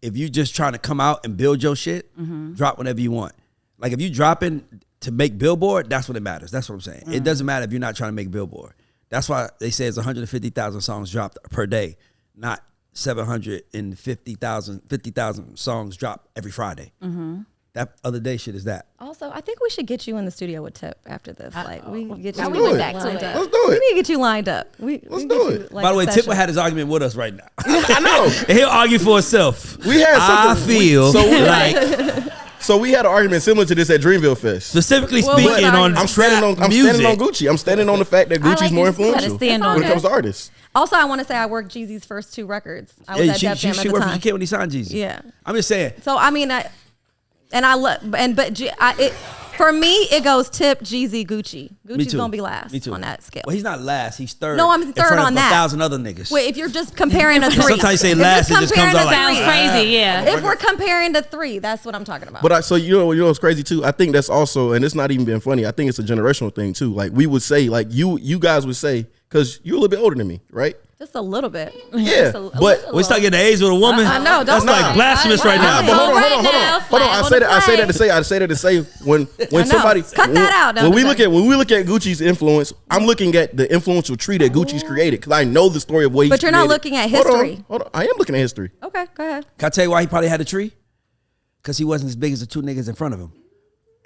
If you just trying to come out and build your shit, drop whenever you want. Like if you dropping to make Billboard, that's what it matters. That's what I'm saying. It doesn't matter if you're not trying to make Billboard. That's why they say it's 150,000 songs dropped per day, not 50,000 songs dropped every Friday. That other day shit is that. Also, I think we should get you in the studio with Tip after this. Like we can get you. we do went it. back to lined it. up. Let's do We it. need to get you lined up. Let's get do you, it. like, By the a way, session. Tipper had his argument with us right now. I know. And he'll argue for himself. We had I something. feel like, So we had an argument similar to this at Dreamville Fest. specifically Well, speaking what on I'm standing on Gucci. I'm standing on the fact that Gucci's like more you. You gotta influential stand on when it it. comes to artists. Also, I want to say I worked Jeezy's first 2 records. I was Yeah, at Def Jam at she the worked for time. the kid when he signed Jeezy. Yeah. I'm just saying. So I mean, for me, it goes Tip, Jeezy, Gucci. Me Gucci's too. gonna be last Me too. on that scale. Well, he's not last. He's third. No, I'm in third front of on that. 1,000 other niggas. Wait, if you're just comparing the 3, Sometimes you say If last, you're it just comes comparing out the like, Sounds crazy, yeah. If we're comparing the 3, that's what I'm talking about. But so you know what's crazy too? I think that's also, and it's not even being funny. I think it's a generational thing too. Like we would say, like you guys would say, because you're a little bit older than me, right? Just a little bit. Yeah, but we start getting the age with a woman. I know, That's don't like say. blasphemous right now. Right. But hold on. Flag I on say the that flag. to say when know. somebody Cut that out, When we don't look say. at Gucci's influence, I'm looking at the influential tree that Gucci's created because I know the story of what he's But you're not created. looking at Hold on, history. hold on. I am looking at history. Okay, go ahead. Can I tell you why he probably had a tree? Because he wasn't as big as the 2 niggas in front of him.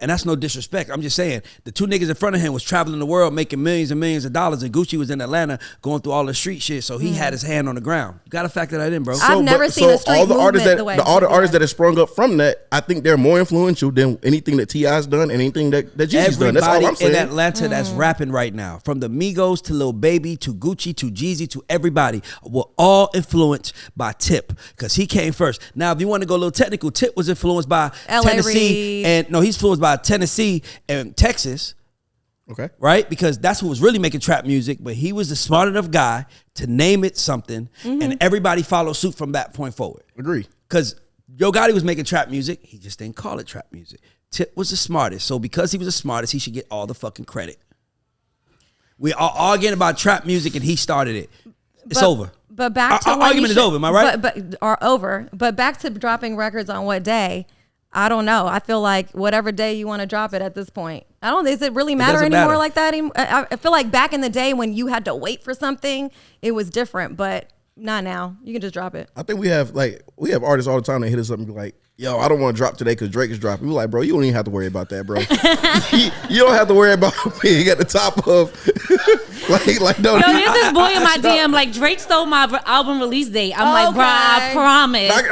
And that's no disrespect. I'm just saying the two niggas in front of him was traveling the world making millions and millions of dollars, and Gucci was in Atlanta going through all the street shit. So he had his hand on the ground. You got to factor that in, bro. I've never seen a street movement the way all the artists that have sprung up from that, I think they're more influential than anything that T.I.'s done and anything that Jeezy's done. That's all I'm saying. In Atlanta that's rapping right now, from the Migos to Lil Baby to Gucci to Jeezy to everybody, were all influenced by Tip because he came first. Now, if you want to go a little technical, Tip was influenced by Tennessee, and no, he's influenced by Tennessee and Texas. Okay. Right? Because that's who was really making trap music, but he was the smart enough guy to name it something, and everybody followed suit from that point forward. Agree. Because Yo Gotti was making trap music, he just didn't call it trap music. Tip was the smartest, so because he was the smartest, he should get all the fucking credit. We are arguing about trap music, and he started it. It's over. But back to our argument is over. Am I right? But back to dropping records on what day? I don't know. I feel like whatever day you want to drop it at this point. I don't. Does it really matter anymore like that? I feel like back in the day when you had to wait for something, it was different. But not now. You can just drop it. I think we have artists all the time that hit us up and be like, yo, I don't want to drop today because Drake is dropping. We're like, bro, you don't even have to worry about that, bro. you don't have to worry about being at the top of like no. Yo, there's this boy in my DM like Drake stole my album release date. I'm like, bro, I promise. I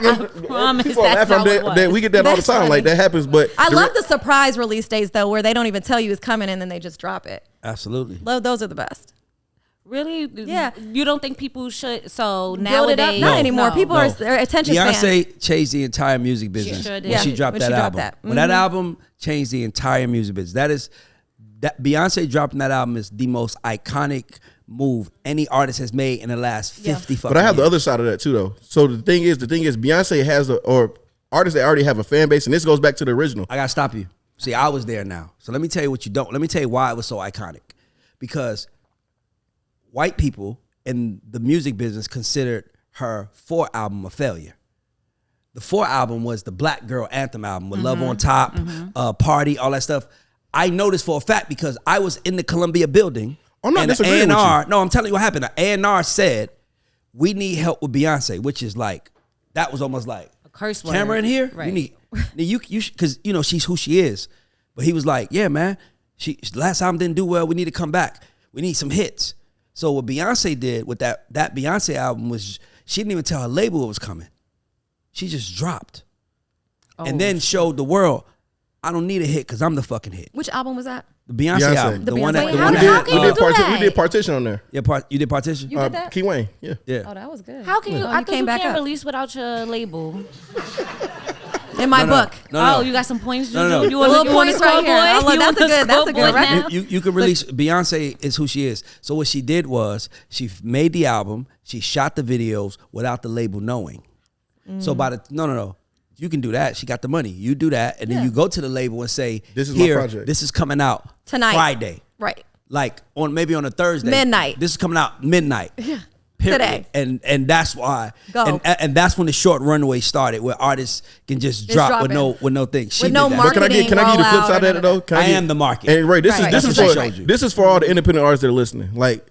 promise. People That's laugh how it was. we get that all the time. Funny. Like that happens, but I love the surprise release dates though, where they don't even tell you it's coming and then they just drop it. Absolutely. Those are the best. Really? Yeah. You don't think people should? So Build it up? nowadays, Not anymore. People are their attention span. Beyonce changed the entire music business sure did. when she dropped that album. When that album changed the entire music business. That Beyonce dropping that album is the most iconic move any artist has made in the last 50 fucking But I have years. the other side of that too, though. So the thing is, Beyonce has artists that already have a fan base, and this goes back to the original. I gotta stop you. See, I was there now, so let me tell you what you don't. Let me tell you why it was so iconic. Because white people in the music business considered her 4 album a failure. The 4 album was the Black Girl Anthem album with Love on Top, Party, all that stuff. I know this for a fact because I was in the Columbia building. I'm not and disagreeing with you. No, I'm telling you what happened. The A&R said, we need help with Beyonce, which is like, that was almost like, a curse word. camera in here? Right. You because she's who she is. But he was like, yeah, man, last album didn't do well. We need to come back. We need some hits. So what Beyonce did with that Beyonce album was she didn't even tell her label it was coming. She just dropped. And then showed the world, I don't need a hit because I'm the fucking hit. Which album was that? The Beyonce album. The one Beyonce that album. We did Partition on there. Yeah, you did Partition? You did that? Key Wayne, yeah. Oh, that was good. How can you? I thought you back can't up. release without your label. In my book. No. Oh, you got some points. No. You want Little points right here. Oh, look, that's a good record. You can release, Beyonce is who she is. So what she did was she made the album, she shot the videos without the label knowing. So no. You can do that. She got the money. You do that, and then you go to the label and say, This is my project. This is coming out tonight. Friday. Right. Like maybe on a Thursday. Midnight. This is coming out midnight. Yeah. Period. Today. And that's why. Go. And that's when the short runway started, where artists can just drop with no thing. With no that. But can I give you the flip side of that though? I am the market. And Ray, this Right. is for all the independent artists that are listening. Like,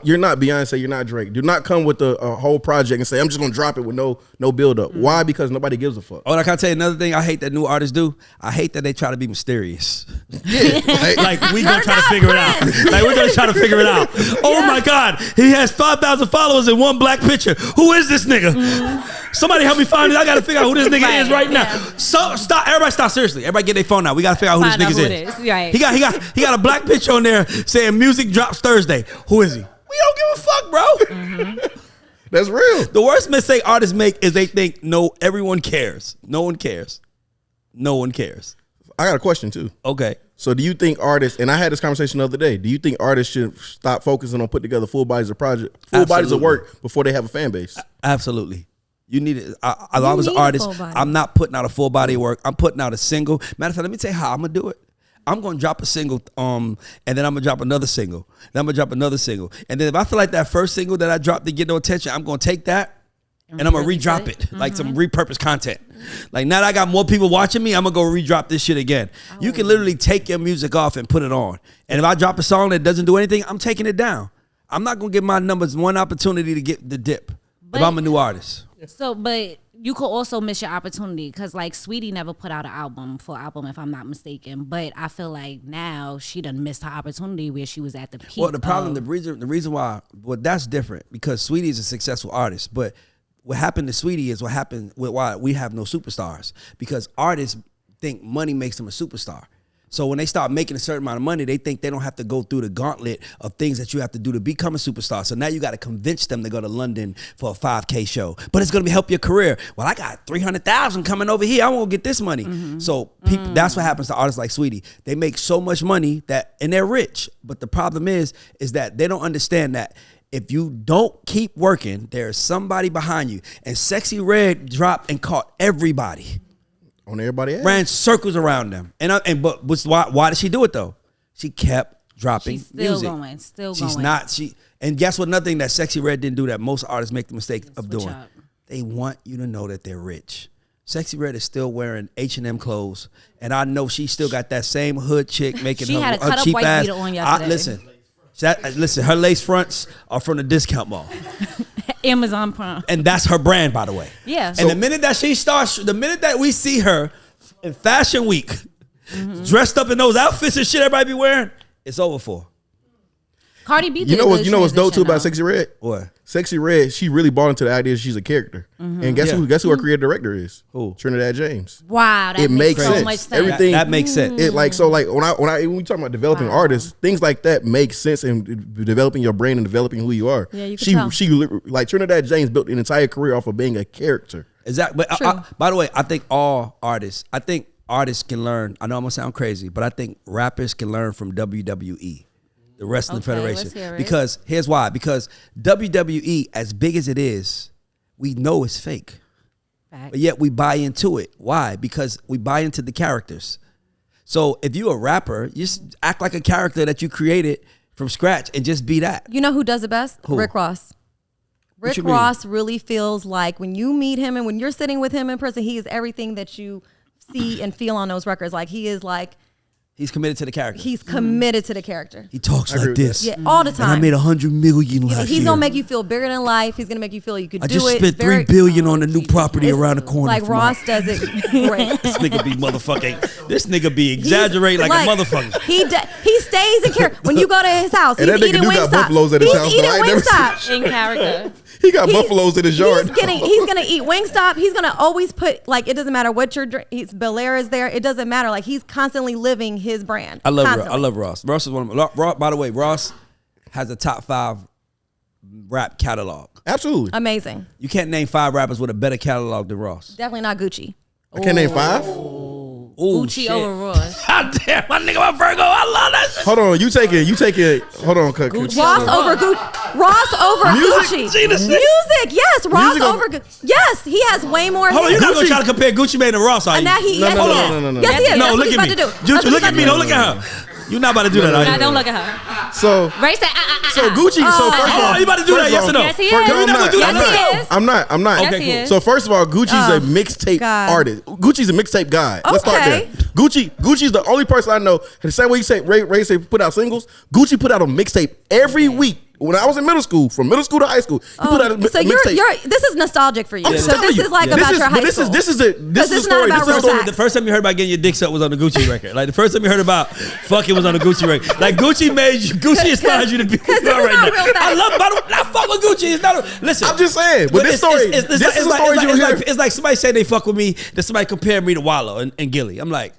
you're not Beyonce, you're not Drake. Do not come with a whole project and say, I'm just gonna drop it with no build up. Why? Because nobody gives a fuck. Oh, and I can tell you another thing I hate that new artists do. I hate that they try to be mysterious. Yeah. Like we gonna try to figure it out. Like we're gonna try to figure it out. Oh my God, he has 5,000 followers in one black picture. Who is this nigga? Somebody help me find it. I gotta figure out who this nigga is right now. So stop, everybody stop seriously. Everybody get their phone out. We gotta figure out who this nigga is. Right. He got a black picture on there saying music drops Thursday. Who is he? We don't give a fuck, bro. That's real. The worst mistake artists make is they think everyone cares. No one cares. No one cares. I got a question too. Okay. So do you think artists, and I had this conversation the other day, do you think artists should stop focusing on putting together full bodies of bodies of work before they have a fan base? Absolutely. You need it. I was an artist. I'm not putting out a full body of work. I'm putting out a single. Matter of fact, let me tell you how I'm gonna do it. I'm gonna drop a single, and then I'm gonna drop another single. Then I'm gonna drop another single. And then if I feel like that first single that I dropped to get no attention, I'm gonna take that and I'm gonna re-drop it. Like some repurposed content. Like now that I got more people watching me, I'm gonna go re-drop this shit again. You can literally take your music off and put it on. And if I drop a song that doesn't do anything, I'm taking it down. I'm not gonna give my numbers one opportunity to get the dip. if I'm a new artist. So, but you could also miss your opportunity because, like, Sweetie never put out an full album, if I'm not mistaken. But I feel like now she done missed her opportunity where she was at the peak. Well, the reason why, that's different because Sweetie is a successful artist. But what happened to Sweetie is what happened with why we have no superstars, because artists think money makes them a superstar. So when they start making a certain amount of money, they think they don't have to go through the gauntlet of things that you have to do to become a superstar. So now you got to convince them to go to London for a 5K show. But it's going to help your career. Well, I got 300,000 coming over here. I won't get this money. So people, that's what happens to artists like Sweetie. They make so much money and they're rich. But the problem is that they don't understand that if you don't keep working, there's somebody behind you. And Sexyy Red dropped and caught everybody. On everybody else. Ran circles around them. But why did she do it though? She kept dropping music. She's not. And guess what? Another thing that Sexyy Red didn't do that most artists make the mistake of doing. They want you to know that they're rich. Sexyy Red is still wearing H&M clothes, and I know she still got that same hood chick making she her, had a her cut cheap up white ass. beater on yesterday. Listen, her lace fronts are from the discount mall. Amazon Prime. And that's her brand, by the way. Yeah. And the minute that we see her in Fashion Week, dressed up in those outfits and shit everybody be wearing, it's over for. Cardi B did You know what's dope too about Sexyy Red? What? Sexyy Red, she really bought into the idea she's a character. And guess who her creative director is? Who? Trinidad James. Wow, that makes so sense. much sense. Everything that makes sense. It when we talk about developing artists, things like that make sense in developing your brain and developing who you are. Yeah, you can tell. She like Trinidad James built an entire career off of being a character. Exactly. But by the way, I think artists can learn. I know I'm gonna sound crazy, but I think rappers can learn from WWE, the Wrestling Federation. Let's hear it. Because here's why. Because WWE, as big as it is, we know it's fake. Fact. But yet we buy into it. Why? Because we buy into the characters. So if you're a rapper, you just act like a character that you created from scratch and just be that. You know who does it best? Who? Rick Ross. Rick you mean? Ross really feels like when you meet him and when you're sitting with him in person, he is everything that you see and feel on those records. Like he is like, He's committed to the character. he's committed to the character. He talks like this. Yeah, all the time. And I made $100 million last year. He's gonna make you feel bigger than life. He's gonna make you feel you could I do just it. spent $3 billion on a new property around the corner. Like from Ross does it great. This nigga be motherfucking. This nigga be exaggerating like a motherfucker. He stays in character. When you go to his house, And he's that nigga eating do got Wingstop. buffaloes at his house, He's though. I eating ain't never Wingstop. In character. He got buffaloes in his yard. He's gonna eat Wingstop. He's gonna always put, like, it doesn't matter what your drink. Belair is there. It doesn't matter. Like, he's constantly living his brand. I love Constantly. Ross. Ross is one of my. By the way, Ross has a top 5 rap catalog. Absolutely. Amazing. You can't name 5 rappers with a better catalog than Ross. Definitely not Gucci. I can't name 5. Ooh, Gucci shit. over Ross. God damn, my nigga, my Virgo. I love that shit. Hold on, you take it. Hold on, Gucci. Ross over Gucci. Ross over Music? Gucci. Music, yes. Ross Music over Gucci. Yes, he has way more. Hold on, you're not gonna Gucci. try to compare Gucci Mane to Ross, are you? And now he, No, yes, no, he no, is. no, no, no. Yes, he is. No, That's what look he's at about me. to do. Juju, That's what look he's at me. about Don't to look at her. You're not about to do that, are you? Nah, don't look at her. So Ray said, So Gucci. So first of all, Oh, you about to do that? Yes or no? Yes, he is. Can we not do Yes, that? he is. I'm not. Yes, Okay, he cool. is. So first of all, Gucci's a mixtape God. artist. Gucci's a mixtape guy. Let's start Okay. there. Gucci's the only person I know. The same way you say Ray say put out singles. Gucci put out a mixtape every week. When I was in middle school, from middle school to high school, he put out a So mixtape. this is nostalgic for you. I'm So telling this you. is like This about is- your but high this is- school. This is the This is not story. about This is real the story. facts. The first time you heard about getting your dick sucked was on the Gucci record. Like the first time you heard about fucking was on the Gucci record. Like Gucci inspired you to be this is right not now. real facts. I love. I fuck with Gucci. It's not. Listen. I'm just saying. But this story. This is the story you hear. It's like somebody say they fuck with me. Then somebody compare me to Wallow and Gilly. I'm like,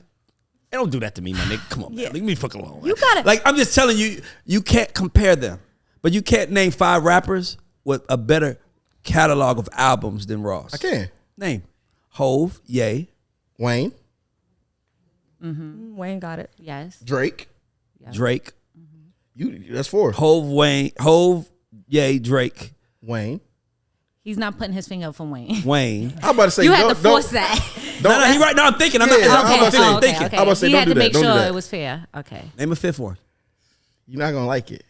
hey, don't do that to me, my nigga. Come on, man. Leave me fuck alone. You gotta- Like I'm just telling you, you can't compare them. But you can't name 5 rappers with a better catalog of albums than Ross. I can. Name Hove, Ye, Wayne, Wayne got it. Yes. Drake. Drake. That's 4. Hove, Ye, Drake, Wayne. He's not putting his finger up for Wayne. Wayne. I'm about to say You had to don't- force that. No, he right now. I'm thinking. I'm Yeah, not. I'm I'm about to say- I'm okay, thinking. okay. I'm about to say, He don't had do to that, make don't do sure that. it was fair. Okay. Name a 5th one. You're not gonna like it.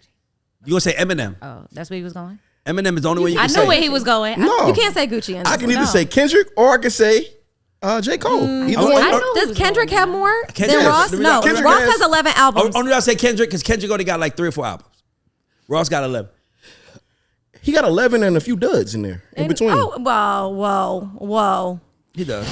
You gonna say Eminem? Oh, that's where he was going? Eminem is the only way you I can know say. where he was going. No. You can't say Gucci. In I this can one. either say Kendrick or I can say J. Cole. Either one. I know. Does Kendrick have more Kendrick than has- Ross? No, Kendrick Ross has- has 11 albums. Only I say Kendrick because Kendrick only got like 3 or 4 albums. Ross got 11. He got 11 and a few duds in there in between. Oh, whoa. He does.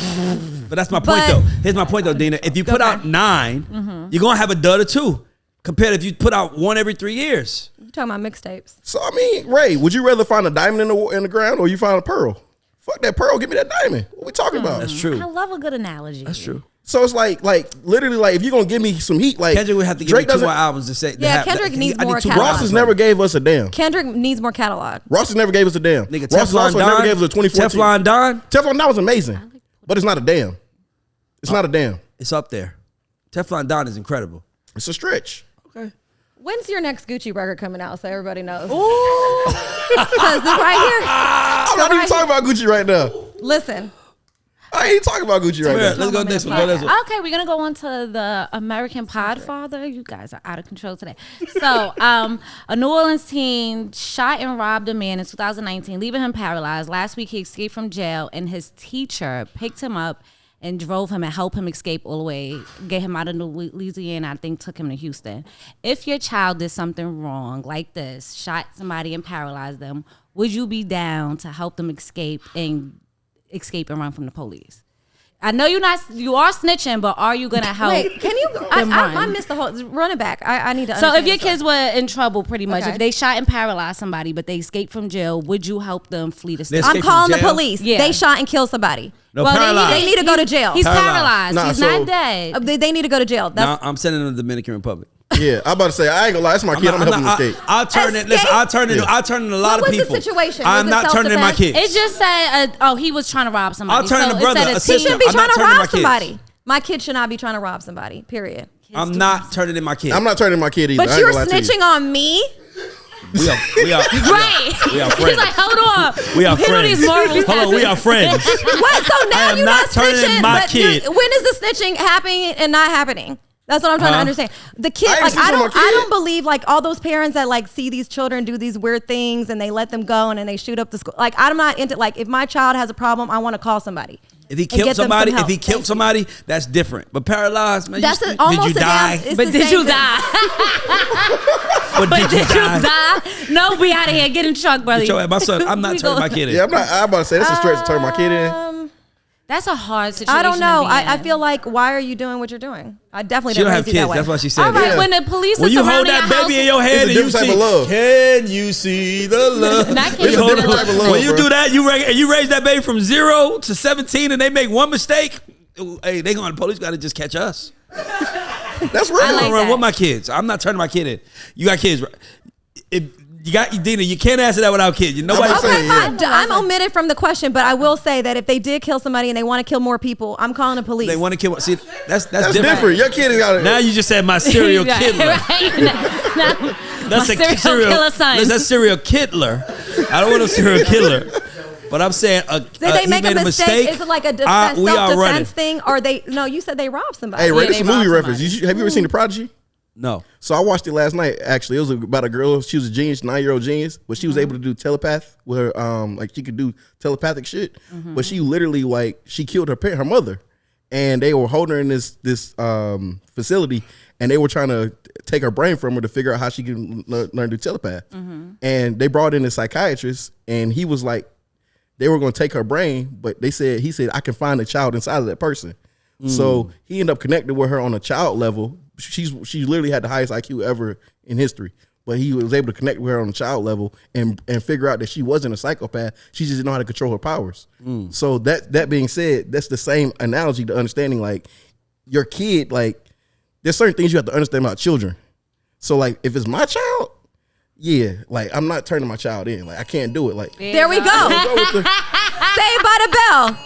But that's my point, though. Here's my point, though, Dina. If you put out 9, you're going to have a dud or 2. Compared if you put out 1 every 3 years. You talking about mixtapes? So, I mean, Ray, would you rather find a diamond in the ground or you find a pearl? Fuck that pearl. Give me that diamond. What we talking about? That's true. I love a good analogy. That's true. So it's like literally, like if you're gonna give me some heat, like Kendrick would have to give me 2 more albums to say. Yeah, Kendrick needs more catalog. Ross has never gave us a damn. Kendrick needs more catalog. Ross has never gave us a damn. Nigga, Ross Teflon also Don never gave us a 2014. Teflon Don. Teflon Don was amazing, but it's not a damn. It's not a damn. It's up there. Teflon Don is incredible. It's a stretch. Okay. When's your next Gucci record coming out so everybody knows? Ooh. Because right here. I'm not even talking about Gucci right now. Listen. I ain't talking about Gucci right now. Let's go next one. Okay, we're gonna go on to the American Podfather. You guys are out of control today. So, a New Orleans teen shot and robbed a man in 2019, leaving him paralyzed. Last week, he escaped from jail, and his teacher picked him up and drove him and helped him escape all the way, get him out of Louisiana, I think took him to Houston. If your child did something wrong like this, shot somebody and paralyzed them, would you be down to help them escape and run from the police? I know you are snitching, but are you gonna help? Wait, can you? I missed the whole. Run it back. I need to. So if your kids were in trouble, pretty much, Okay. if they shot and paralyzed somebody, but they escaped from jail, would you help them flee the state? I'm calling the jail? police. Yeah. They shot and killed somebody. No, Well, paralyzed. They need to go to jail. He's Paralyzed. paralyzed. He's not dead. They need to go to jail. No, I'm sending them to the Dominican Republic. Yeah, I'm about to say, I ain't gonna lie, that's my kid. I'm gonna help him escape. I'll turn it. Listen, I'll turn it. I'll turn it. A lot What of was the people. situation? I'm Was it not turning in my self-defense? kids. It just said, he was trying to rob somebody. I'll turn so the brother, it said a a sister. He shouldn't be I'm trying not to turning my rob kids. somebody. My kid should not be trying to rob somebody. Period. I'm not turning in my kids. I'm not turning my kid either. I But ain't you're gonna lie to you. snitching on me. We are Right. We are friends. He's like, hold on. We are When do friends. these morals Hold on, we are friends. What? So now am you're not not turning snitching. my But kid. when is the snitching happening and not happening? That's what I'm trying to understand. The kid, I ain't like snitching on my I kid. don't believe like all those parents that like see these children do these weird things and they let them go and then they shoot up the school. Like I'm not into like if my child has a problem, I want to call somebody. If he and killed get them some somebody, help. if he killed somebody, that's different. But paralyzed, man, That's did almost you die? it's But the did same you thing. die? But did you die? No, we out of here. Get in the truck, brother. Get your ass- my son, I'm not We turning go- my kid in. Yeah, I'm about to say, that's a stretch to turn my kid in. That's a hard situation. I don't know. to be in. I feel like why are you doing what you're doing? I definitely She didn't don't raise have you that kids. way. That's what she said. All right, Yeah. when the police When are you hold surrounding that your baby house, in your hand It's a and you different type see, of love. can you see the love? Not can When you hold see the it- love. Type of love, when you bro. do that, you raise that baby from 0 to 17 and they make one mistake, hey, the police got to just catch us. That's real. I I'm like gonna run that. with my kids. I'm not turning my kid in. You got kids. Right? If you got Dina, you can't answer that without kids. Nobody I'm saying saying, Okay, I'm omitted from the question, but I will say that if they did kill somebody and they want to kill more people, I'm calling the police. they want to kill. See, that's That's different. different. Your kid got it. Now you just said my serial Right, killer. right. No, That's my a serial killer son. That's serial killer. I don't want a serial killer. But I'm saying Did they he make made a mistake? Is it like a defense, we are running. self-defense thing? Or they? No, you said they robbed somebody. Hey, Ray, Yeah, this is a they movie robbed reference. somebody. Have you ever seen The Prodigy? No. So I watched it last night. Actually, it was about a girl. She was a genius, 9-year-old genius, but she was able to do telepath with her. Like she could do telepathic shit. But she literally she killed her mother, and they were holding her in this facility, and they were trying to take her brain from her to figure out how she can learn to do telepath. And they brought in a psychiatrist, and he was like, they were going to take her brain, but he said I can find a child inside of that person. So he ended up connecting with her on a child level. She literally had the highest IQ ever in history, but he was able to connect with her on a child level and figure out that she wasn't a psychopath. She just didn't know how to control her powers. So that being said, that's the same analogy to understanding like your kid. Like there's certain things you have to understand about children. So like if it's my child, yeah, like I'm not turning my child in. Like I can't do it. Like There we go. go with the- Saved by the bell.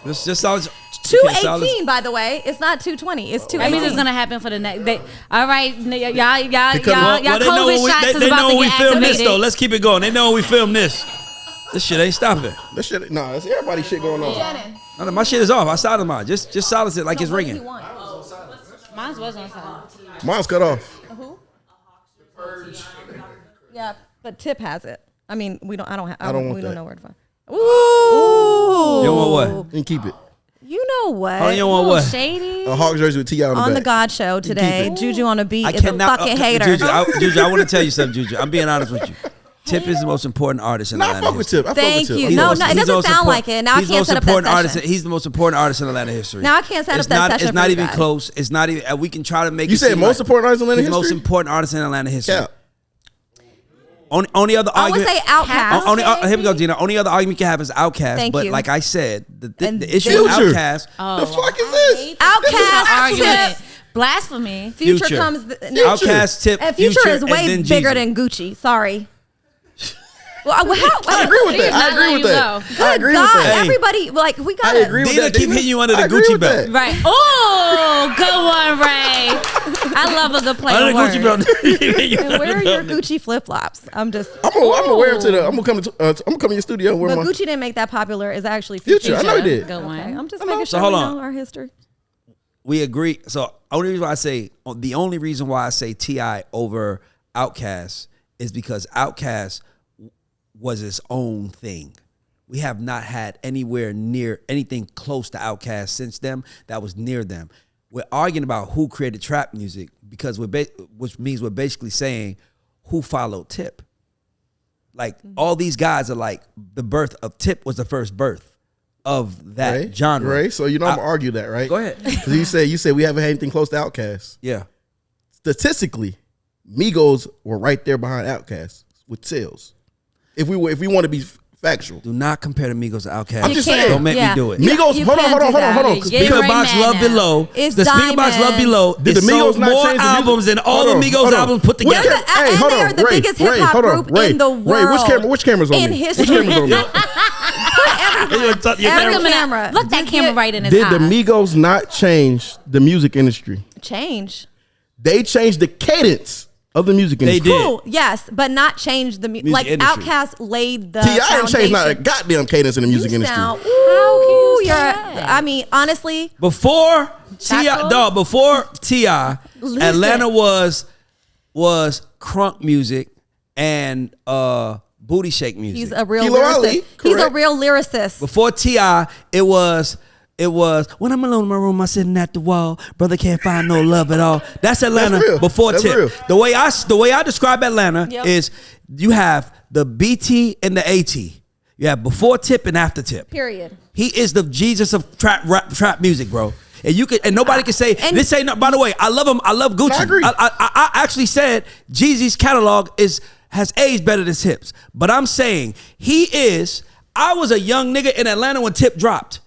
This just sounds 218, by the way. It's not 220. It's That means 218. it's gonna happen for the next. All right, y'all Well, COVID they know when shots is they about know to when we get film this activated. though. Let's keep it going. They know when we film this. This shit ain't stopping. that shit. Nah, that's everybody shit going on. No, my shit is off. I silence mine. Just silence it like it's ringing. Mine was on silent. Mine's cut off. Yeah, but Tip has it. I mean, we don't. I don't. I don't want we don't that. know where to find. Ooh. You want what? You can keep it. You know what? Oh, you want what? Shady. A Hawk jersey with T on the On back. the God Show today, keep it. Juju on the beat I is a cannot. fucking hater. Juju, I want to tell you something, Juju. I'm being honest with you. Tip is the most important artist in No, I Atlanta fuck with history. Tip. I fuck with Thank Tip. you. He's No, the most- no, it he's the doesn't most sound important- like it. Now I he's the can't most set up that important artist. session. He's the most important artist in Atlanta history. Now I can't set up It's that not, session It's not for you even guys. close. It's not even. We can try to make. You it said seem most like important artist in Atlanta he's the most history? important artist in Atlanta history. Yeah. Only other I would argument. say Outkast. Here we go, Gina. Only other argument you can have is Outkast. Thank but you. like I said, the And issue with Future. Outkast. Oh, The fuck is I this? hate Outkast, argument. Tip. Blasphemy. Future comes. Outkast, Tip, And Future is and way then bigger Jeezy. than Gucci. Sorry. Well, I agree with that. I agree with that. I agree with God, that. everybody, like, we I gotta. agree with Dina that. keep Dina. hitting you under the I agree Gucci with belt. that. Right. Oh, good one, Ray. I love a good play Under on the Gucci words. belt. And where are your Gucci flip flops? I'm just. I'm gonna wear them to the. I'm gonna come to your studio and wear But my. Gucci didn't make that popular. It's actually Future. I know he did. Good one. Okay, I'm just I know. making So sure hold we on. know our history. We agree. So the only reason why I say T.I. over Outkast is because Outkast was its own thing. We have not had anywhere near anything close to Outkast since them that was near them. We're arguing about who created trap music because which means we're basically saying who followed Tip. Like all these guys are like the birth of Tip was the first birth of that Ray, genre. Ray, so you know I'm gonna argue that, right? Go ahead. Because you said we haven't had anything close to Outkast. Yeah. Statistically, Migos were right there behind Outkast with sales. If we want to be factual, Do not compare the Migos to Outkast. I'm just saying. Don't make Yeah. me do it. You- Migos. you Hold on. can't do that. Yeah, Speaker Ray Box mad Love now. Below. It's The Speaker Box Love diamonds. Below. Did is the Migos sold not more change the music? albums than all Hold the on, Migos hold on. albums put Which together. cam- Hey, hold and on, they're the Ray, biggest Ray, hip hop hold on, group Ray, in the Ray, world. which camera's on in me? history. Which camera's on me? Every Look camera. that camera right in his Did eye. the Migos not change the music industry? change. They changed the cadence of the music They industry. did. Cool. Yes, but not change the music. Like industry. Outkast laid the T.I. ain't foundation. changed not a goddamn cadence in the music industry. Sound, How can you ooh, say you're. that? I mean, honestly, Before T.I. Shackles? Dog, before T.I., Listen. Atlanta was crunk music and booty shake music. he's a real Kilo lyricist. Ali, He's a correct. real lyricist. Before T.I., it was when I'm alone in my room, I'm sitting at the wall. Brother can't find no love at all. That's Atlanta That's real. before That's Tip. real. The way I describe Atlanta Yep. is you have the BT and the AT. You have before Tip and after Tip. Period. He is the Jesus of trap music, bro. And you could, and nobody can say And- this ain't. No, by the way, I love him. I love Gucci. I agree. I actually said Jeezy's catalog has aged better than Tip's. But I'm saying he is. I was a young nigga in Atlanta when Tip dropped.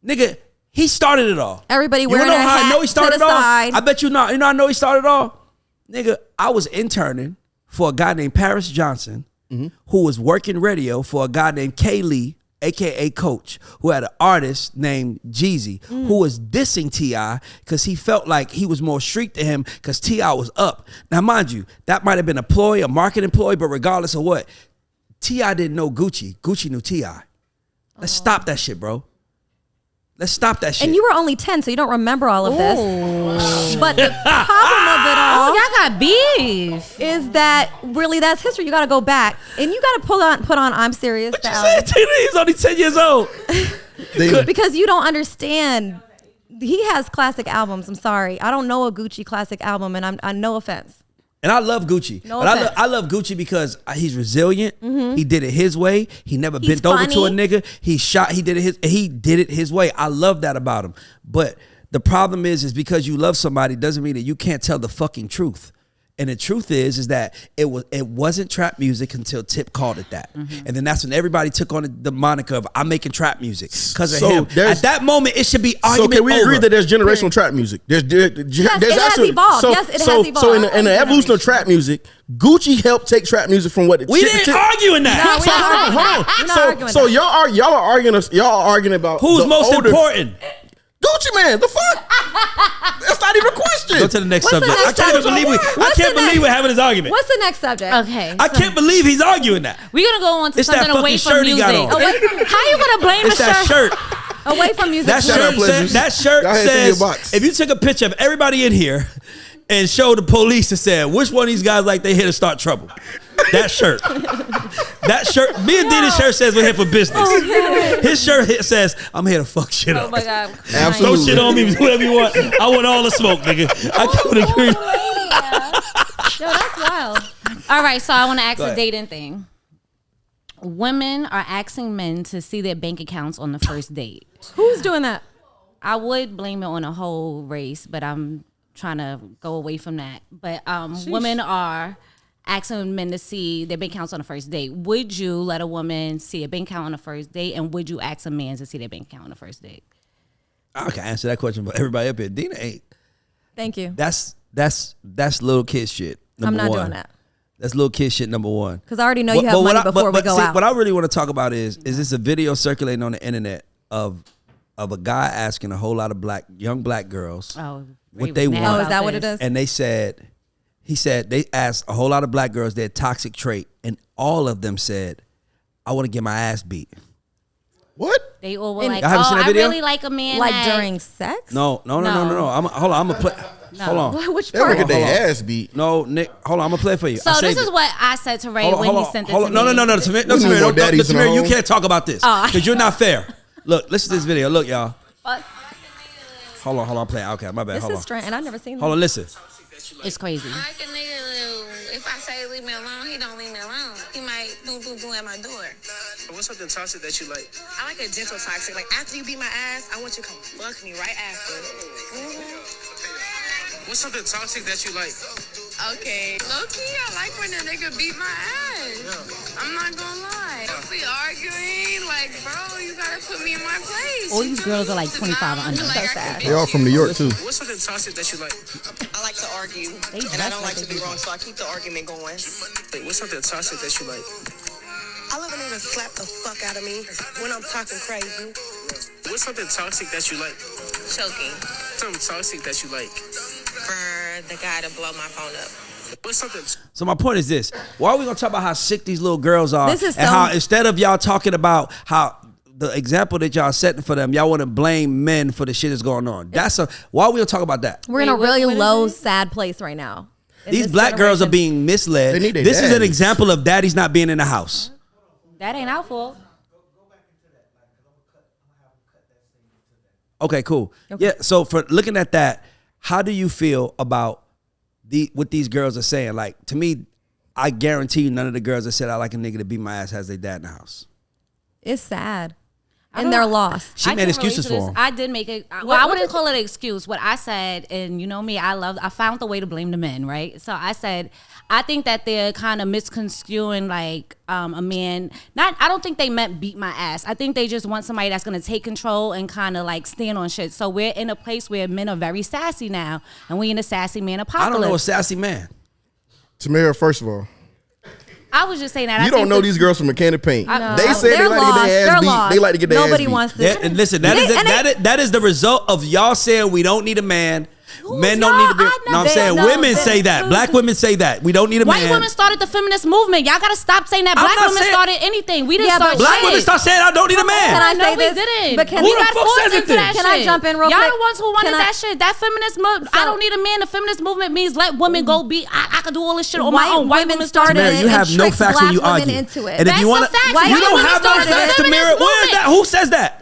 Nigga, he started it all. Everybody You wearing know their how I hat know he started to the it all? side. I bet you not. You know how I know he started it all? Nigga, I was interning for a guy named Paris Johnson, who was working radio for a guy named K. Lee, aka Coach, who had an artist named Jeezy, who was dissing T.I. because he felt like he was more street to him because T.I. was up. Now, mind you, that might have been a ploy, a marketing ploy, but regardless of what, T.I. didn't know Gucci. Gucci knew T.I. Let's stop that shit, bro. Let's stop that shit. And you were only 10, so you don't remember all of this. But the problem of it all Oh, y'all got beef. is that really that's history. You got to go back and you got to put on I'm Serious. What the you album. said? He's only 10 years old. Because you don't understand. He has classic albums. I'm sorry. I don't know a Gucci classic album, and I no offense. And I love Gucci. No but offense. I love Gucci because he's resilient. He did it his way. He never He's bent over to a funny. nigga. He did it his way. I love that about him. But the problem is because you love somebody doesn't mean that you can't tell the fucking truth. And the truth is that it wasn't trap music until Tip called it that. And then that's when everybody took on the moniker of I'm making trap music because of So him. there's- At that moment, it should be So argument can we agree over. that there's generational trap music? There's it has actually evolved. So, Yes, it so, has evolved. So in the evolution of trap music, Gucci helped take trap music from what it. We didn't argue in that. No, we So not hold on, arguing. hold on. We're not arguing So that. y'all are arguing about Who's the most older- important? Gucci man. The fuck? That's not even a question. Go to the next What's the subject. next I can't subject? believe What's the next- we're having this argument. What's the next subject? Okay. I can't believe he's arguing that. We're gonna go on to It's that something away fucking from shirt he music. got on. Away from- How you gonna blame It's the that shirt? shirt. Away from music. That Shout out, shirt Pleasures. that shirt Go ahead, send says your box. if you took a picture of everybody in here and showed the police and said which one of these guys like they here to start trouble. That shirt. That shirt. Me and Dina's shirt says we're here for business. His shirt says I'm here to fuck shit Oh up. my god. Absolutely. Throw shit on me, whatever you want. I want all the smoke, nigga. I couldn't agree. Yo, that's wild. All right, so I want to ask a dating thing. Women are asking men to see their bank accounts on the first date. Who's doing that? I would blame it on a whole race, but I'm trying to go away from that. But women are asking men to see their bank accounts on the first date. Would you let a woman see a bank account on the first date, and would you ask a man to see their bank account on the first date? I can answer that question, but everybody up here, Dina ain't. Thank you. That's little kid shit. I'm not one. doing that. That's little kid shit. Number one. Because I already know you have money before we go out. What I really want to talk about is this a video circulating on the internet of a guy asking a whole lot of young black girls what they want. Oh, is that what it is? And he said they asked a whole lot of black girls their toxic trait, and all of them said, "I want to get my ass beat." What? They all were like, Y'all haven't seen that I video? really like a man Like that... during sex? No. Hold on. I'm gonna play. No. Hold on. Which They would part? get their ass beat. No, Nick. Hold on. I'm gonna play it for you. So this is what I said to Ray when he sent it to me. No. Tamir, you can't talk about this because you're not fair. Look, listen to this video. Look, y'all. What? Hold on. I'm playing. Okay, my bad. This Hold is on. strange, and I've never seen Hold on. Listen. It's crazy. I like a nigga who, if I say leave me alone, he don't leave me alone. He might boom at my door. What's something toxic that you like? I like a gentle toxic. Like after you beat my ass, I want you to come fuck me right after. What's something toxic that you like? Okay. Low key, I like when a nigga beat my ass. I'm not gonna lie. If we arguing, like, bro, you gotta put me in my place. All these girls are like 25 or under. So sad. They all from New York too. What's something toxic that you like? I like to argue, and I don't like to be wrong, so I keep the argument going. What's something toxic that you like? I love a nigga slap the fuck out of me when I'm talking crazy. What's something toxic that you like? Choking. Something toxic that you like? For the guy to blow my phone up. What's something? So my point is this: why are we gonna talk about how sick these little girls are, This is and so- how instead of y'all talking about how the example that y'all setting for them, y'all want to blame men for the shit that's going on? Why are we gonna talk about that? We're in a Wait, really what is low, it? sad place right now. in These this black girls are generation. being misled. They need their This is an daddies. example of daddies not being in the house. That ain't our fault. Okay, cool. Yeah. So for looking at that, how do you feel about what these girls are saying? Like, to me, I guarantee you none of the girls that said I like a nigga to beat my ass has their dad in the house. It's sad. I And don't- they're lost. She I made can excuses relate to for this. him. I did make it. Well, What I wouldn't did call it an excuse. What I said, and you know me, I found the way to blame the men, right? So I said, I think that they're kind of misconstruing like a man. I don't think they meant beat my ass. I think they just want somebody that's going to take control and kind of like stand on shit. So we're in a place where men are very sassy now, and we in a sassy man apocalypse. I don't know a sassy man. Tamara, first of all, I was just saying that. you don't know these girls from a can of paint. No. They said they They're like to get their lost. ass beat. They're They like to get their ass beat. Nobody wants to. And listen, that is the result of y'all saying we don't need a man. Men don't need to be. y'all? I No, I'm know. saying No, women they- say that. Black women say that. We don't need a White man. women started the feminist movement. Y'all gotta stop saying that I'm black not women saying- started anything. We didn't Yeah, start but Black shit. women start saying I don't need a man. Can I No, say we this? didn't. But can we we- got Who the fuck forced says it into then? that Can I shit. jump in real Y'all quick? the ones who wanted Can I- that shit. That feminist movement. I don't need a man. The feminist movement means let women go be. I could do all this shit on my own. White women started Tamara, it you and have no tricked facts when black you women argue. into it. And if That's you want a fact. you White don't women have no started the facts, feminist Tamara. Where is movement. that? Who says that?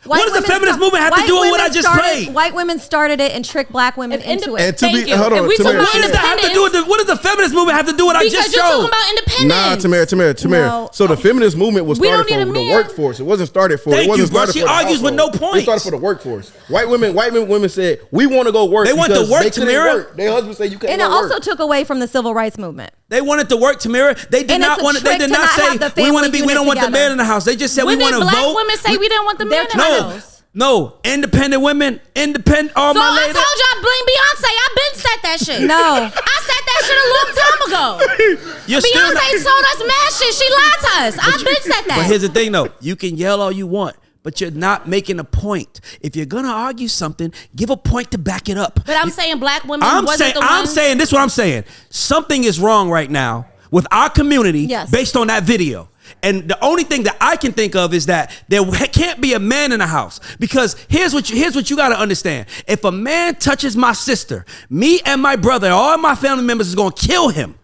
What does the feminist movement have to do with what I just played? White women started it and tricked black women into it. And to be- Thank you. hold on, If we talk Tamara, about What does that have to do with what does the feminist movement have to do with what I because just you're talking showed? about independence. Nah, Tamara. No. So the feminist movement was We started don't need for a the man. workforce. It wasn't started for. Thank it wasn't you, bro. started She for the argues with household. no points. It started for the workforce. White women said we want to go work. They want to because work, they couldn't Tamara. work. Their husband said you can't And it go also work. took away from the civil rights movement. They wanted to work, Tamara. They did And not it's a want. They trick did to not not say have the we want to family be. We unit don't want the together. man in the house. They just said When we want did to black vote. women say we didn't want the They're men in the trying house? No, independent women, independent. All So my I ladies. told you I blame Beyonce. I been said that shit. No. I said that shit a long time ago. You're still not- Beyonce told us mad shit. She lied to us. I been said that. But here's the thing, though. You can yell all you want, but you're not making a point. If you're gonna argue something, give a point to back it up. But I'm saying black women I'm wasn't the ones. saying this is what I'm saying. Something is wrong right now with our community Yes. based on that video. And the only thing that I can think of is that there can't be a man in the house, because here's what you got to understand. If a man touches my sister, me and my brother, all my family members is going to kill him.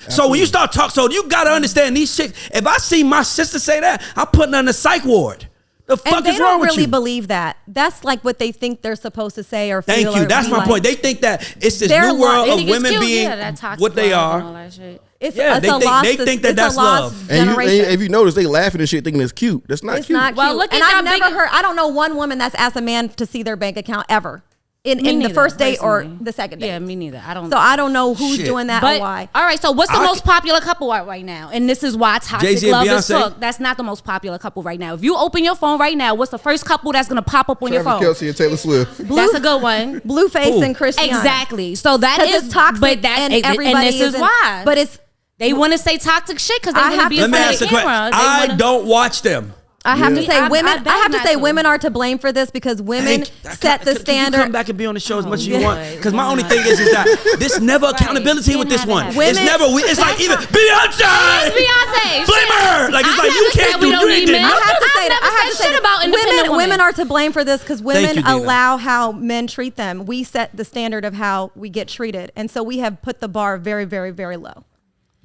So when you start talking, so you got to understand these shit. If I see my sister say that, I'm putting her in the psych ward. The fuck And they is wrong don't with really you? believe that. That's like what they think they're supposed to say or feel. Thank you. or That's be my like. point. They think that it's this They're new world They of think it's women cute. being that toxic what they love and are. all that shit. It's, Yeah, it's they a think- lost, they think that it's that's a lost love. generation. And if you notice, they laughing and shit, thinking it's cute. That's not It's cute. not cute. Well, look and at I've that never big- heard. I don't know one woman that's asked a man to see their bank account ever in the neither, first date or personally. the second date. Yeah, me neither. I don't. So I don't know who's Shit. doing that But or why. all right, so what's the I- most popular couple right now? And this is why toxic Jay-Z and love is Beyonce? took. That's not the most popular couple right now. If you open your phone right now, what's the first couple that's gonna pop up on your Travis phone? Kelce and Taylor Swift. That's a good one. Blueface Ooh. and Christiana. Exactly. So that Because is it's toxic, but that and and everybody this is isn't- why. But it's. they want to say toxic shit because they I want to have be to Let me in ask front the of the question. camera. I don't watch them. I have to Yeah. say I women. I beg have to not say to. women are to blame for this because women set the Can you standard. come back and be on the show as much as you yeah. want? Because my Why only not? thing is that this never accountability Can't with this have it one. happen. It's Women- never. It's like even Beyonce. Beyonce. Blame her. Like it's I like you never said can't we do. don't You need ain't did men. I nothing. have to say I've that. never I have said to shit say about that. independent women. Women are to blame for this because women you, Dina. allow how men treat them. We set the standard of how we get treated, and so we have put the bar very, very, very low.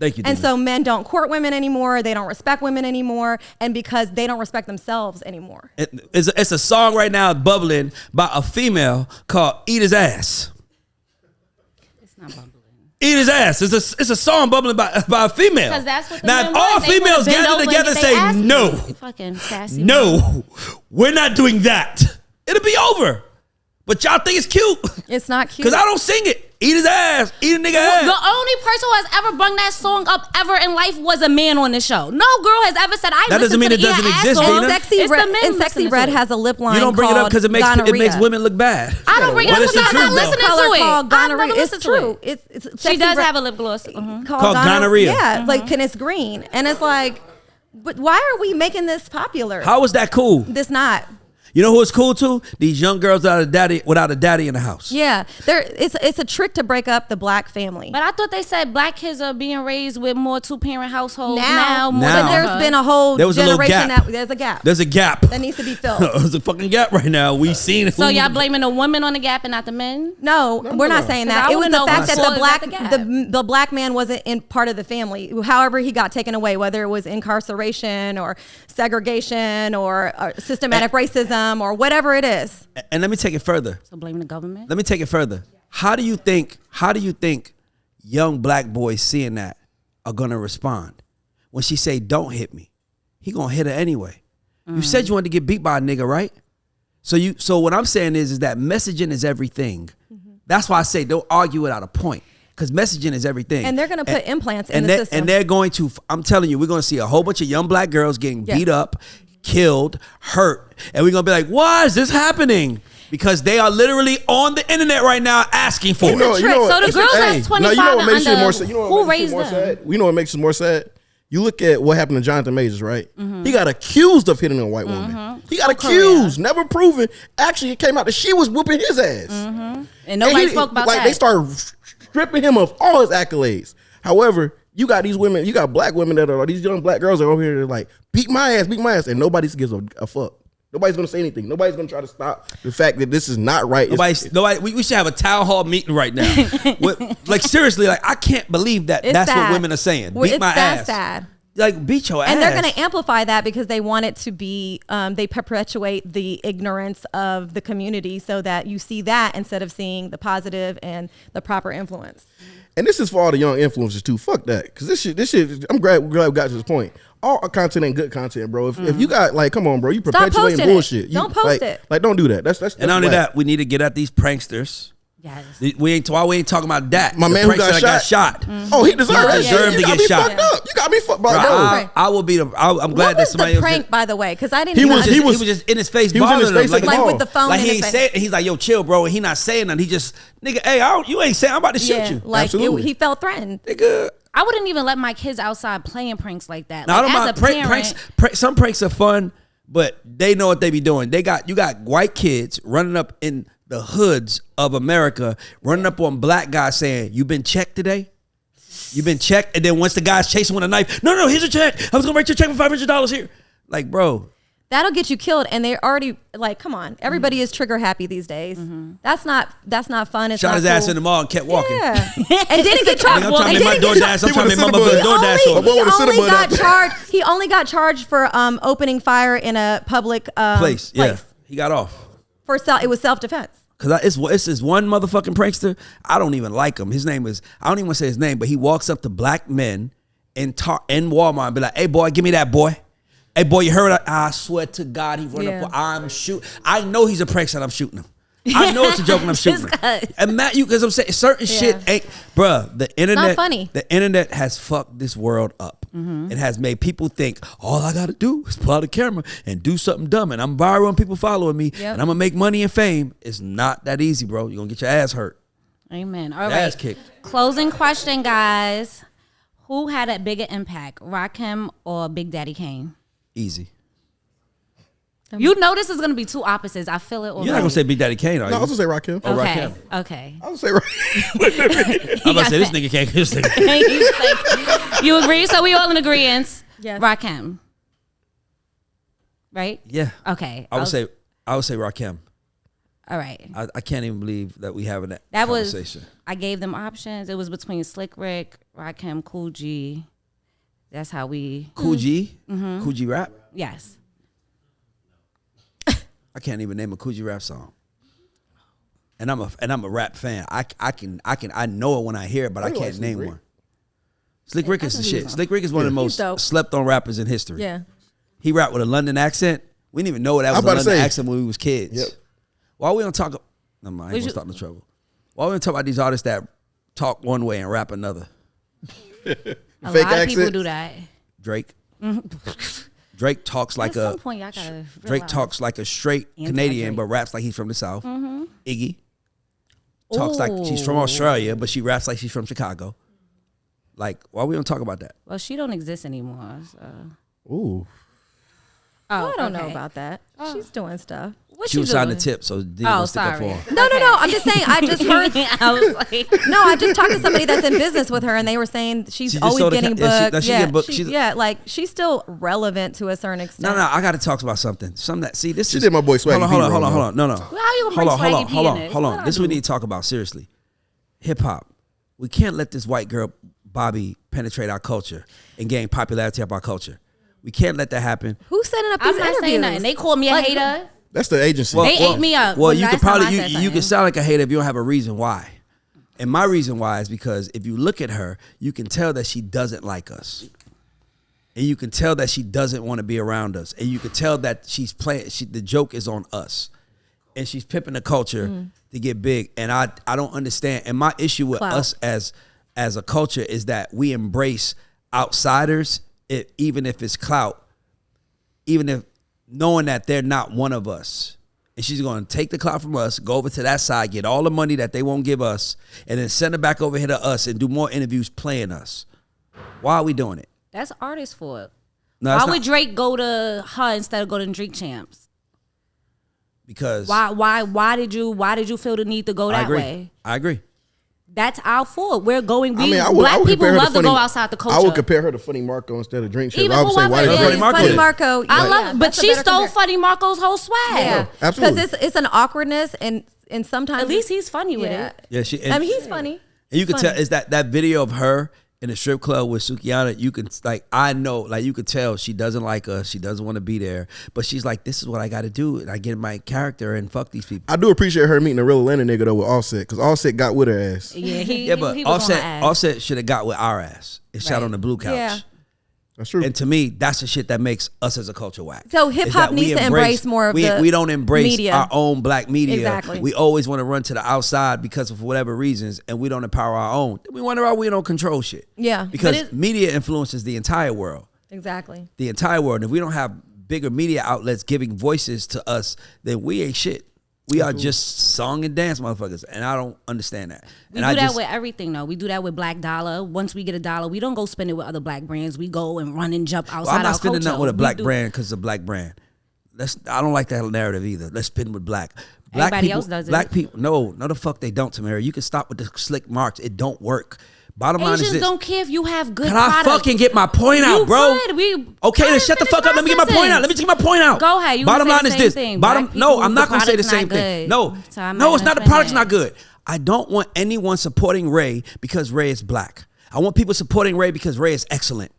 Thank you. And Dina. so men don't court women anymore. They don't respect women anymore, and because they don't respect themselves anymore. It's a song right now bubbling by a female called "Eat His Ass." It's not bubbling. Eat his ass. It's a song bubbling by a female. Because that's what the now, men if all want. They wanna females bend gather over and together and get their say ass no, beat. Fucking sassy. no, we're not doing that, it'll be over. But y'all think it's cute It's not cute. because I don't sing it. Eat his ass. Eat a nigga ass. The only person who has ever brung that song up ever in life was a man on the show. No girl has ever said, That doesn't mean it doesn't exist, Dina. Sexy It's the Red, men and Sexy listening Red to it. has a lip line. You don't bring it up called because it makes gonorrhea. women look bad. I don't bring it But up it's because the I'm not truth, though. listening Color to it. called I've gonorrhea. never It's listened to true. it. It's She Sexy does Red- have a lip gloss. Mhm. Called gonorrhea. Yeah, like and it's green, and it's like, but why are we making this popular? How is that cool? This not. You know who it's cool too? These young girls without a daddy in the house. Yeah, it's a trick to break up the black family. But I thought they said black kids are being raised with more two-parent households now, more Now. but there's been a whole There was a little generation gap. there's a gap There's a gap. that needs to be filled. There's a fucking gap right now. We seen it. So y'all blaming the women on the gap and not the men? No, we're not saying that. 'Cause I It was wanna the know fact what that was the black at the gap. the black man wasn't in part of the family. However, he got taken away, whether it was incarceration or segregation or systematic racism or whatever it is. And let me take it further. So blaming the government? Let me take it further. How do you think young black boys seeing that are gonna respond when she say don't hit me? He gonna hit her anyway. You said you wanted to get beat by a nigga, right? So what I'm saying is that messaging is everything. That's why I say don't argue without a point. Because messaging is everything. And they're going to put implants in the system. And they're going to, I'm telling you, we're going to see a whole bunch of young black girls getting beat up, killed, hurt. And we're going to be like, why is this happening? Because they are literally on the internet right now asking for it. So the girls that's 25 you know what makes and it more under, sad? You know who what makes it raised more them? sad? You know what makes it more sad? You look at what happened to Jonathan Majors, right? Mm-hmm. He got accused of hitting a white woman. He got accused, never proven. Actually, it came out that she was whooping his ass. And nobody spoke about that. They started stripping him of all his accolades. However, you got these women, you got black women that are these young black girls that are over here that are like, beat my ass, and nobody gives a fuck. Nobody's gonna say anything. Nobody's gonna try to stop the fact that this is not right. Nobody. We should have a town hall meeting right now. Like seriously, like I can't believe that that's sad. what women are saying. Well, Beat my that's ass. sad. Like beat your ass. And they're going to amplify that because they want it to be, they perpetuate the ignorance of the community so that you see that instead of seeing the positive and the proper influence. And this is for all the young influencers too. Fuck that, because this shit. I'm glad we got to this point. All our content ain't good content, bro. If you got like, come on, bro, you perpetuating posting it. bullshit. Don't post it. Like, don't do that. That's And not only whack. that, we need to get at these pranksters. Yes. We ain't talking about that. My The man who prankster got that shot. Mm-hmm. Oh, he deserved that deserved shit. to You got get me shot. fucked up. You got me fucked, bro. Bro, No. I will be the. I'm glad What that was somebody the else prank, did. by the way? Because I didn't He even was- He understand. was just in his face, He was in bothering his face him, at the Like ball. with the phone like in he his ain't face. saying. He's like, "Yo, chill, bro." And he not saying nothing. He just, nigga, hey, you ain't saying. I'm about to shoot Yeah, you, like Absolutely. he felt threatened. nigga. I wouldn't even let my kids outside playing pranks like that. Now I Like, don't as mind a parent, pranks. Some pranks are fun, but they know what they be doing. You got white kids running up in the hoods of America, running up on black guys saying, "You been checked today? You been checked?" And then once the guy's chasing with a knife, no, here's a check. I was gonna write your check for $500 here. Like, bro, That'll get you killed, and they're already like, come on, everybody is trigger happy these days. That's not fun. It's Shot not his cool. ass in the mall and kept walking. Yeah, and didn't get charged. I'm trying to make my DoorDash. I'm trying to make my mother DoorDash off. He only got charged for opening fire in a public Place. Yeah, he got off. It was self-defense. Cause it's this one motherfucking prankster. I don't even like him. His name is, I don't even want to say his name, but he walks up to black men in Walmart and be like, "Hey boy, give me that boy. Hey boy, you heard? I swear to God, he run up. I'm shoot. I know he's a prankster. And I'm shooting him. I know it's a joke and I'm shooting him. And Matt, because I'm saying certain shit ain't, bruh. The internet, not funny. The internet has fucked this world up. It has made people think all I gotta do is pull out a camera and do something dumb, and I'm viral and people following me, and I'm gonna make money and fame. It's not that easy, bro. You're gonna get your ass hurt. Amen. All right. Ass kicked. Closing question, guys. Who had a bigger impact, Rakim or Big Daddy Kane? Easy. You know this is gonna be two opposites. I feel it already. You're not gonna say Big Daddy Kane, are you? No, I was gonna say Rakim. Oh, Okay. Rakim. Okay. I was gonna say Rakim. I'm about to say this nigga can't. This nigga. You agree? So we all in agreement. Yes. Rakim. Right? Yeah. Okay. I would say Rakim. All right. I can't even believe that we having that Was. conversation. I gave them options. It was between Slick Rick, Rakim, Cool G. That's how we. Cool G. Cool G rap. Yes. I can't even name a Cool G rap song. And I'm a rap fan. I know it when I hear it, but I can't name one. Slick Rick is the shit. Slick Rick is one of the most slept on rappers in history. Yeah. He rapped with a London accent. We didn't even know that was a London accent when we was kids. Yep. Why we don't talk? No, I ain't gonna start no trouble. Why we don't talk about these artists that talk one way and rap another? A lot of people do that. Drake. Drake talks like At some point, y'all gotta Drake realize. talks like a straight Canadian, but raps like he's from the South. Iggy talks like she's from Australia, but she raps like she's from Chicago. Like, why we don't talk about that? Well, she don't exist anymore. So. Ooh. I don't know about that. She's doing stuff. What She was doing? signing the tip, so didn't stick up sorry. for her. No. I'm just saying. I just heard. I was like, No, I just talked to somebody that's in business with her, and they were saying she's She just always sold a getting ca- yeah, she- booked. no, she getting booked. She's- like she's still relevant to a certain extent. No, I got to talk about something. Something that this She is. did my boy Swaggy P Hold wrong, on. No. how you gonna bring Swaggy P in this? Hold What on. I This is what we do? need to talk about seriously. Hip hop. We can't let this white girl Bobbi penetrate our culture and gain popularity of our culture. We can't let that happen. Who's setting up I'm these not interviews? saying nothing. They called me a hater. That's the agency. They ate me up. Well, the you last could time I probably said you can something. sound like a hater if you don't have a reason why. And my reason why is because if you look at her, you can tell that she doesn't like us. And you can tell that she doesn't want to be around us. And you can tell that she's playing, the joke is on us. And she's pimping the culture to get big. And I don't understand. And my issue with us as a culture is that we embrace outsiders, even if it's clout, even if knowing that they're not one of us. And she's going to take the clout from us, go over to that side, get all the money that they won't give us, and then send it back over here to us and do more interviews playing us. Why are we doing it? That's artist for it. No, Why it's would not, Drake go to her instead of go to Drink Champs? because Why did you feel the need to go that way? I agree. That's our fault. We're going. I Black would people compare her to love to Funny- go outside the culture. I would compare her to Funny Marco instead of Drink Champs. Even I would say, whoever why it did is. Funny Marco Funny did. Marco. I yeah, love, but that's a she better stole compar- Funny Marco's whole swag. Yeah, absolutely. Because it's an awkwardness and sometimes At least he's funny with it. Yeah, I mean, he's funny. And you can funny. tell is that video of her in a strip club with Sukiyana. You can I know you could tell she doesn't like us. She doesn't want to be there. But she's like, this is what I got to do. And I get in my character and fuck these people. I do appreciate her meeting a real Atlanta nigga though with Offset, because Offset got with her ass. Yeah, But he was on her ass. Offset should have got with our ass and shot Right. on the blue couch. Yeah. That's true. And to me, that's the shit that makes us as a culture whack. So Is hip-hop that we needs to embrace more of we the we don't embrace media. our own black media. Exactly. We always want to run to the outside because of whatever reasons, and we don't empower our own. We wonder why we don't control shit. Yeah. Because media influences the entire world. Exactly. The entire world. And if we don't have bigger media outlets giving voices to us, then we ain't shit. We are just song and dance motherfuckers, and I don't understand that. We do that with everything, though. We do that with Black Dollar. Once we get a dollar, we don't go spend it with other black brands. We go and run and jump outside Well, I'm not our spending culture. nothing with a black We do- brand because it's a black brand. I don't like that narrative either. Let's spend with black. Black Everybody people, else does it. Black people, no the fuck they don't, Tamara. You can stop with the slick marks. It don't work. Bottom line is Asians this. don't care if you have good Can I products. fucking get my point out, bro? Okay, then shut the fuck up. Let me get my point out. Let me get my point out. Go ahead. You Bottom say line the is same this. thing. No, I'm not the gonna say the product's same not thing. good. No, So I'm no, not it's not. The gonna product's defend not good. I don't want anyone supporting Ray because Ray is black. I want people supporting Ray because Ray is excellent.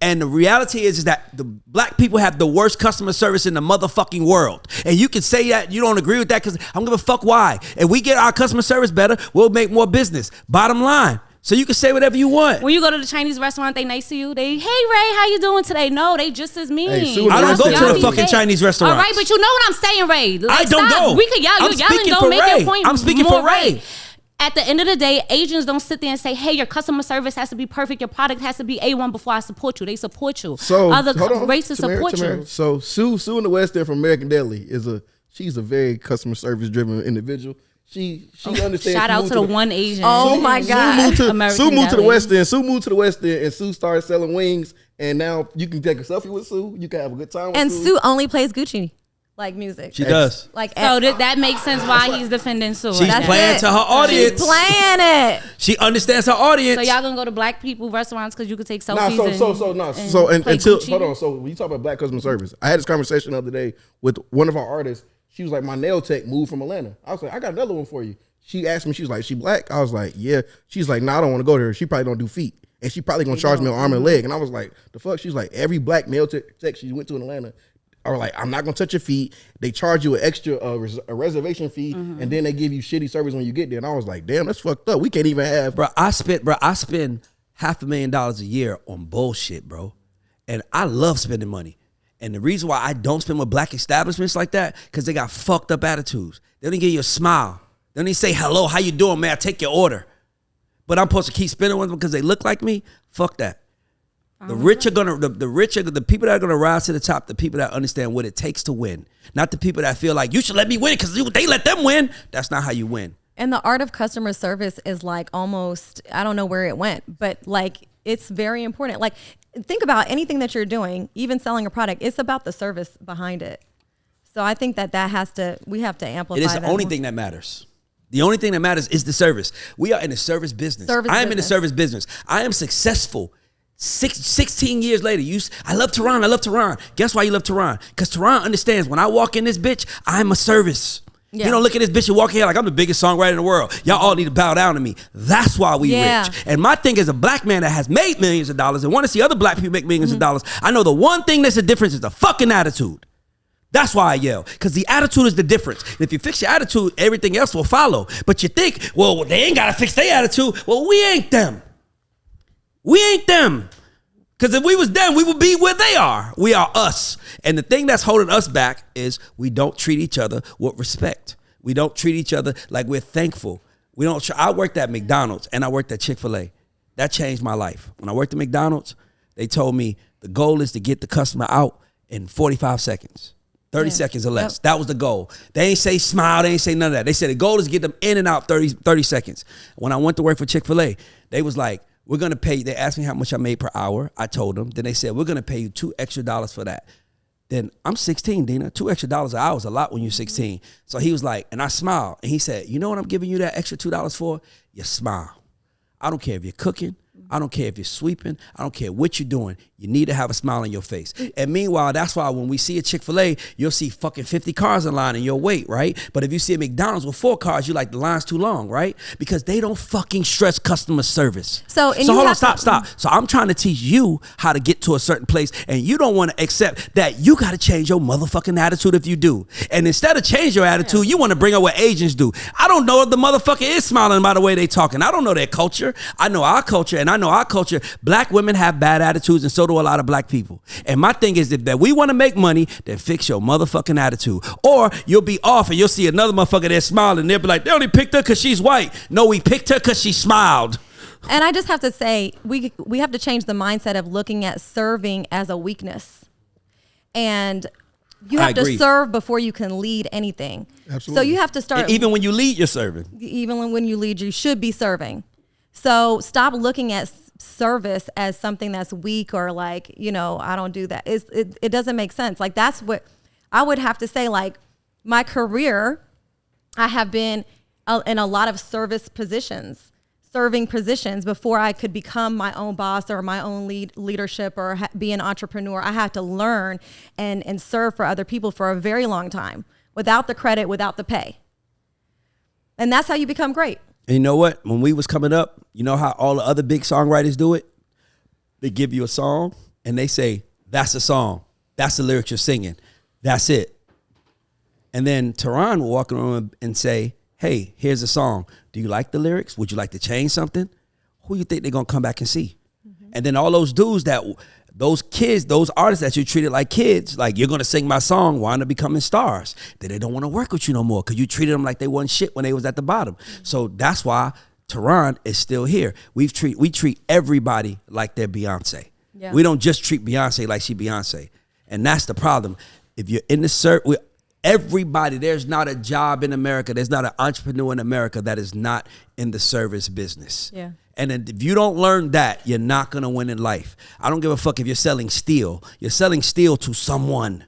And the reality is that the black people have the worst customer service in the motherfucking world. And you can say that you don't agree with that because I don't give a fuck why. If we get our customer service better, we'll make more business. Bottom line. So you can say whatever you want. When you go to the Chinese restaurant, they nice to you. They, hey Ray, how you doing today? No, they just as mean. Hey, Sue, I don't go Y'all to the be fucking fake. Chinese restaurants. All right, but you know what I'm saying, Ray. Like, I don't stop. go. We could yell. I'm You're yelling. speaking Don't for make Ray. your point. I'm speaking more for Ray. right. At the end of the day, Asians don't sit there and say, hey, your customer service has to be perfect. Your product has to be A1 before I support you. They support you. So Other hold on. races Tamara, support Tamara. you. So Sue in the West End from American Deli she's a very customer service driven individual. She understands. Shout out to the one Asian. Oh my God. Sue American moved to the Deli. West End. Sue moved to the West End, and Sue started selling wings. And now you can take a selfie with Sue. You can have a good time with And Sue. Sue only plays Gucci like music. She does. Like So that makes sense why he's defending Sue. She's That's playing it. to her audience. She's playing it. She understands her audience. So y'all gonna go to black people restaurants because you could take Nah, selfies. and until Gucci? hold on. So when you talk about black customer service, I had this conversation the other day with one of our artists. She was like, my nail tech moved from Atlanta. I was like, I got another one for you. She asked me, she was like, she black? I was like, yeah. She's like, nah, I don't want to go there. She probably don't do feet. And she probably gonna charge me an arm and a leg. And I was like, the fuck? She's like, every black nail tech she went to in Atlanta are like, I'm not gonna touch your feet. They charge you an extra a reservation fee, and then they give you shitty service when you get there. And I was like, damn, that's fucked up. We can't even have. Bro, I spend $500,000 a year on bullshit, bro. And I love spending money. And the reason why I don't spend with black establishments like that, because they got fucked up attitudes. They don't give you a smile. They don't even say, hello, how you doing, man? I take your order. But I'm supposed to keep spending with them because they look like me? Fuck that. The rich are gonna, the people that are gonna rise to the top, the people that understand what it takes to win. Not the people that feel like you should let me win because they let them win. That's not how you win. And the art of customer service is like almost, I don't know where it went, but like it's very important. Like think about anything that you're doing, even selling a product, it's about the service behind it. So I think we have to amplify It is the that only more. thing that matters. The only thing that matters is the service. We are in the service business. I am in the service business. I am successful. 16 years later, I love Tehran. I love Tehran. Guess why you love Tehran? Because Tehran understands when I walk in this bitch, I'm a service. Yeah. You don't look at this bitch and walk here like I'm the biggest songwriter in the world. Y'all all need to bow down to me. That's why we rich. And my thing is a black man that has made millions of dollars and want to see other black people make millions of dollars. I know the one thing that's the difference is the fucking attitude. That's why I yell, because the attitude is the difference. And if you fix your attitude, everything else will follow. But you think, well, they ain't got to fix their attitude. Well, we ain't them. We ain't them. Because if we was them, we would be where they are. We are us. And the thing that's holding us back is we don't treat each other with respect. We don't treat each other like we're thankful. We don't. I worked at McDonald's and I worked at Chick-fil-A. That changed my life. When I worked at McDonald's, they told me the goal is to get the customer out in 45 seconds. 30 seconds or less. Yep. That was the goal. They ain't say smile. They ain't say none of that. They said the goal is to get them in and out 30 seconds. When I went to work for Chick-fil-A, they was like, we're going to pay. They asked me how much I made per hour. I told them. Then they said, we're going to pay you $2 extra for that. Then I'm 16, Dina. $2 extra an hour is a lot when you're 16. So he was like, and I smiled. And he said, you know what I'm giving you that extra $2 for? Your smile. I don't care if you're cooking. I don't care if you're sweeping. I don't care what you're doing. You need to have a smile on your face. And meanwhile, that's why when we see a Chick-fil-A, you'll see fucking 50 cars in line and you'll wait, right? But if you see a McDonald's with 4 cars, you're like, the line's too long, right? Because they don't fucking stress customer service. So hold on, stop. So I'm trying to teach you how to get to a certain place, and you don't want to accept that you got to change your motherfucking attitude if you do. And instead of change your attitude, you want to bring up what Asians do. I don't know if the motherfucker is smiling by the way they talking. I don't know their culture. I know our culture, and I know our culture. Black women have bad attitudes, and so do a lot of black people. And my thing is that we want to make money, then fix your motherfucking attitude. Or you'll be off and you'll see another motherfucker there smiling, and they'll be like, they only picked her because she's white. No, we picked her because she smiled. And I just have to say, we have to change the mindset of looking at serving as a weakness. And you have to serve before you can lead anything. Absolutely. So you have to start. And even when you lead, you're serving. Even when you lead, you should be serving. So stop looking at service as something that's weak or like, I don't do that. It doesn't make sense. Like that's what I would have to say. Like my career, I have been in a lot of service positions, serving positions before I could become my own boss or my own leadership or be an entrepreneur. I had to learn and serve for other people for a very long time without the credit, without the pay. And that's how you become great. And you know what? When we was coming up, you know how all the other big songwriters do it? They give you a song and they say, that's the song. That's the lyrics you're singing. That's it. And then Tehran will walk around and say, hey, here's a song. Do you like the lyrics? Would you like to change something? Who you think they're going to come back and see? Mm-hmm. And then all those dudes those kids, those artists that you treated like kids, like you're going to sing my song, wind up becoming stars. Then they don't want to work with you no more because you treated them like they wasn't shit when they was at the bottom. Mm-hmm. So that's why Tehran is still here. We treat everybody like they're Beyonce. Yeah. We don't just treat Beyonce like she Beyonce. And that's the problem. If you're in the everybody, there's not a job in America, there's not an entrepreneur in America that is not in the service business. Yeah. And if you don't learn that, you're not going to win in life. I don't give a fuck if you're selling steel. You're selling steel to someone.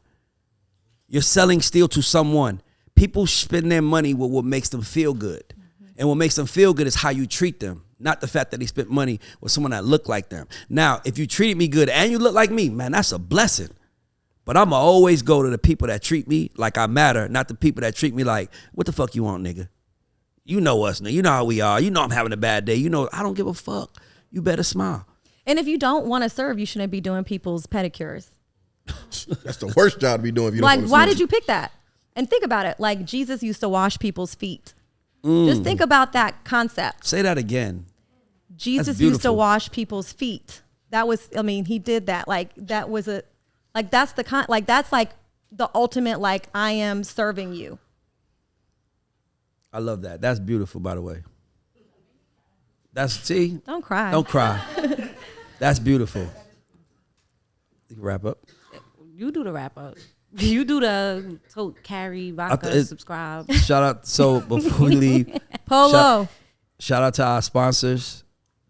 You're selling steel to someone. People spend their money with what makes them feel good. Mm-hmm. And what makes them feel good is how you treat them, not the fact that they spent money with someone that looked like them. Now, if you treated me good and you look like me, man, that's a blessing. But I'm going to always go to the people that treat me like I matter, not the people that treat me like, what the fuck you want, nigga? You know us, nigga. You know how we are. You know I'm having a bad day. You know, I don't give a fuck. You better smile. And if you don't want to serve, you shouldn't be doing people's pedicures. That's the worst job to be doing if you don't want to serve. Why did you pick that? And think about it. Like, Jesus used to wash people's feet. Just think about that concept. Say that again. Jesus used to wash people's feet. That was, I mean, he did that. Like, that was a... Like that's that's like the ultimate, like, I am serving you. I love that. That's beautiful, by the way. Don't cry. Don't cry. That's beautiful. You can wrap up. You do the wrap up. You do the tote, carry, vodka, subscribe. Shout out. So before we leave, Polo. Shout out to our sponsors,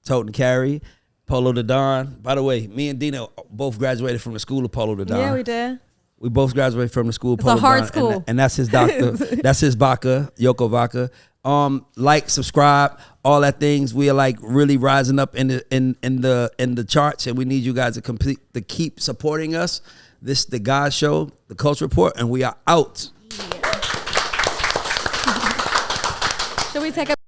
Tote and Carry. Polo the Don. By the way, me and Dino both graduated from the school of Polo the Don. Yeah, we did. We both graduated from the school of Polo the Don. It's a hard school. And that's his doctor. That's his vodka, Yoko vodka. Like, subscribe, all that things. We are like really rising up in the charts, and we need you guys to keep supporting us. This is the God Show, the Culture Report, and we are out. Should we take a